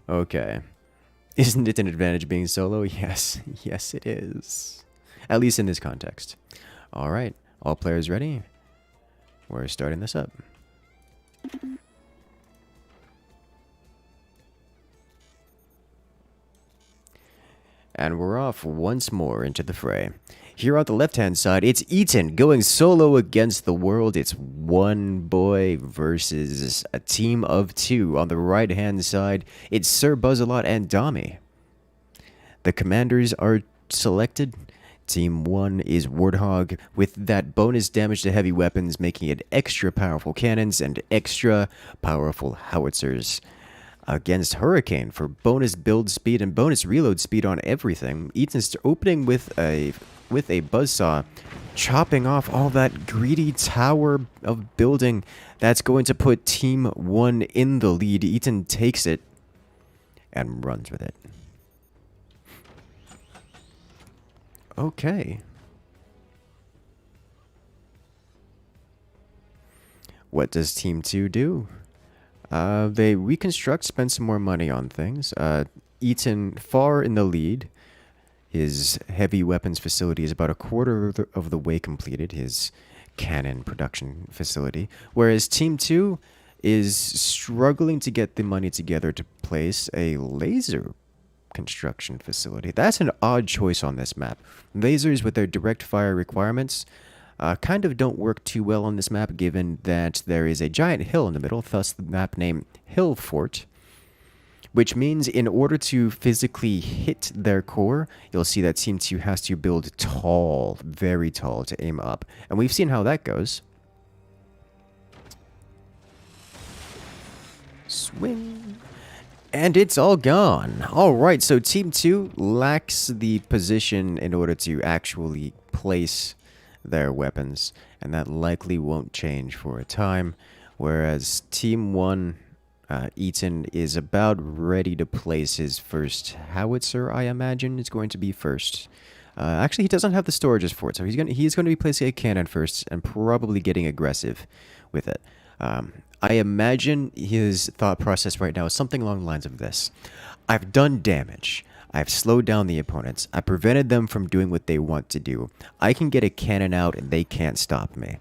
[SPEAKER 1] Okay. Isn't it an advantage being solo? Yes. Yes, it is. At least in this context. Alright. All players ready? We're starting this up. And we're off once more into the fray. Here on the left-hand side, it's Eaton going solo against the world. It's one boy versus a team of two. On the right-hand side, it's Sir Buzzalot and Dami. The commanders are selected. Team 1 is Warthog with that bonus damage to heavy weapons, making it extra powerful cannons and extra powerful howitzers. Against Hurricane for bonus build speed and bonus reload speed on everything. Eaton's opening with a buzzsaw, chopping off all that greedy tower of building that's going to put Team 1 in the lead. Eaton takes it and runs with it. Okay. What does Team 2 do? They reconstruct, spend some more money on things. Eaton far in the lead. His heavy weapons facility is about a quarter of the way completed, his cannon production facility. Whereas Team 2 is struggling to get the money together to place a laser construction facility. That's an odd choice on this map. Lasers with their direct fire requirements kind of don't work too well on this map, given that there is a giant hill in the middle, thus the map name Hill Fort, which means in order to physically hit their core, you'll see that Team 2 has to build tall, very tall to aim up. And we've seen how that goes. Swing. And it's all gone. Alright, so Team 2 lacks the position in order to actually place their weapons, and that likely won't change for a time, whereas Team 1, Eaton, is about ready to place his first howitzer. I imagine is going to be first. Actually, he doesn't have the storages for it, so he's going to be placing a cannon first and probably getting aggressive with it. I imagine his thought process right now is something along the lines of this. I've done damage. I've slowed down the opponents. I prevented them from doing what they want to do. I can get a cannon out and they can't stop me.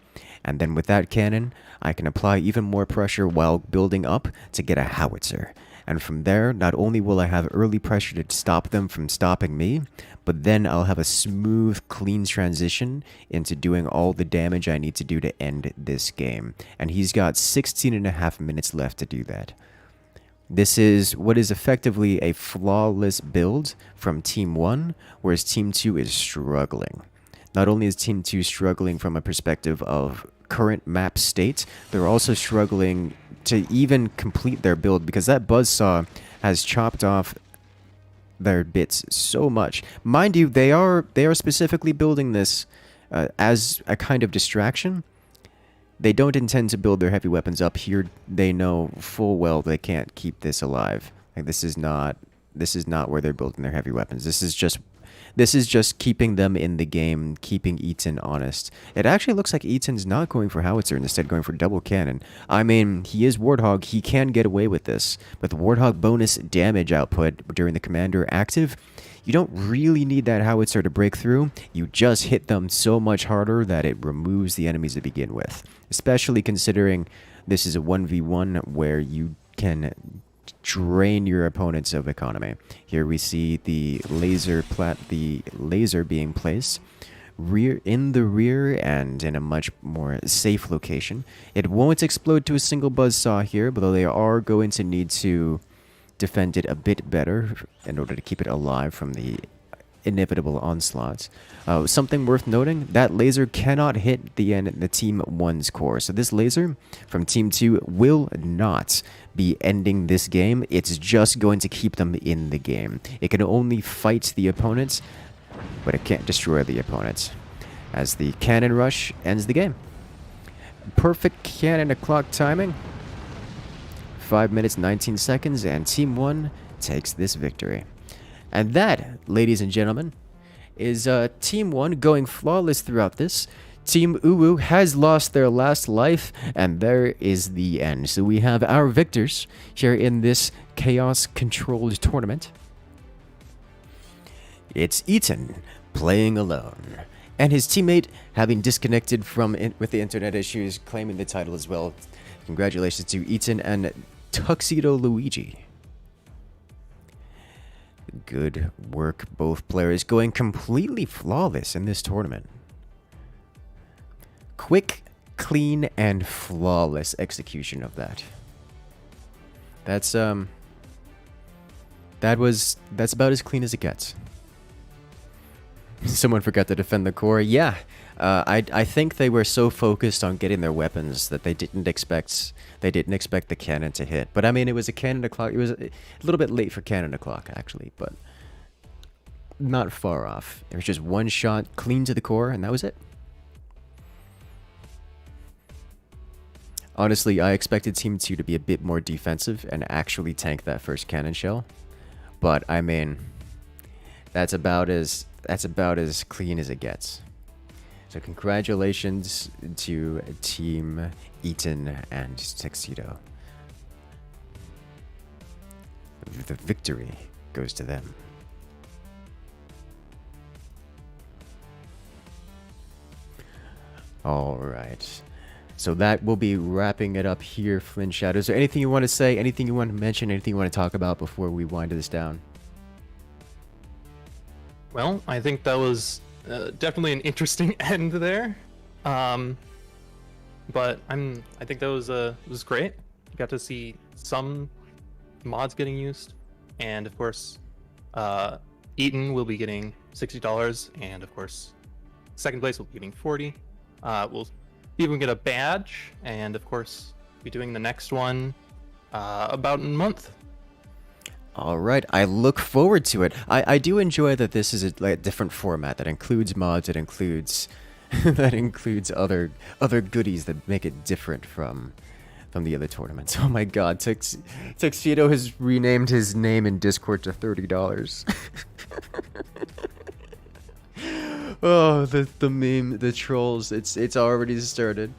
[SPEAKER 1] And then with that cannon, I can apply even more pressure while building up to get a howitzer. And from there, not only will I have early pressure to stop them from stopping me, but then I'll have a smooth, clean transition into doing all the damage I need to do to end this game. And he's got 16.5 minutes left to do that. This is what is effectively a flawless build from Team 1, whereas Team 2 is struggling. Not only is Team 2 struggling from a perspective of current map state, they're also struggling to even complete their build because that buzzsaw has chopped off their bits so much. Mind you, they are specifically building this as a kind of distraction. They don't intend to build their heavy weapons up here. They know full well they can't keep this alive. Like this is not where they're building their heavy weapons. This is just keeping them in the game, keeping Eaton honest. It actually looks like Eaton's not going for howitzer, instead going for double cannon. I mean, he is Warthog, he can get away with this. But the Warthog bonus damage output during the commander active, you don't really need that howitzer to break through. You just hit them so much harder that it removes the enemies to begin with. Especially considering this is a 1v1 where you can drain your opponents of economy. Here we see the laser being placed in the rear and in a much more safe location. It won't explode to a single buzzsaw here, but they are going to need to defend it a bit better in order to keep it alive from the inevitable onslaught. Something worth noting, that laser cannot hit the Team 1's core. So this laser from Team 2 will not be ending this game. It's just going to keep them in the game. It can only fight the opponents, but it can't destroy the opponents. As the cannon rush ends the game. Perfect cannon to clock timing. 5 minutes 19 seconds, and Team 1 takes this victory. And that, ladies and gentlemen, is Team 1 going flawless throughout this. Team Uwu has lost their last life, and there is the end. So we have our victors here in this chaos-controlled tournament. It's Eaton playing alone, and his teammate having disconnected with the internet issues, claiming the title as well. Congratulations to Eaton and Tuxedo Luigi. Good work, both players going completely flawless in this tournament. Quick, clean, and flawless execution of that. That's about as clean as it gets. Someone forgot to defend the core. Yeah, I think they were so focused on getting their weapons that they didn't expect the cannon to hit. But I mean, it was a cannon to clock. It was a little bit late for cannon to clock actually, but not far off. It was just one shot clean to the core, and that was it. Honestly, I expected Team 2 to be a bit more defensive and actually tank that first cannon shell, but I mean, that's about as clean as it gets. So congratulations to Team Eaton and Tuxedo. The victory goes to them. All right. So that will be wrapping it up here, Flinnshadow. Is there anything you want to say, anything you want to mention, anything you want to talk about before we wind this down?
[SPEAKER 2] Well, I think that was definitely an interesting end there. But I think that was great. Got to see some mods getting used, and of course, Eaton will be getting $60, and of course, second place will be getting $40. We'll even get a badge, and of course, be doing the next one about a month.
[SPEAKER 1] All right, I look forward to it. I do enjoy that this is a different format that includes mods, it includes that includes other goodies that make it different from the other tournaments. Oh my God, Tuxedo has renamed his name in Discord to $30. Oh, the meme, the trolls, it's already started.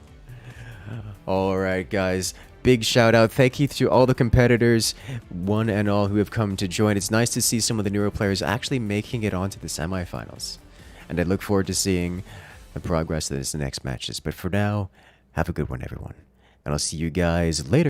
[SPEAKER 1] All right, guys. Big shout out. Thank you to all the competitors, one and all, who have come to join. It's nice to see some of the newer players actually making it onto the semifinals. And I look forward to seeing the progress of this next matches. But for now, have a good one, everyone. And I'll see you guys later.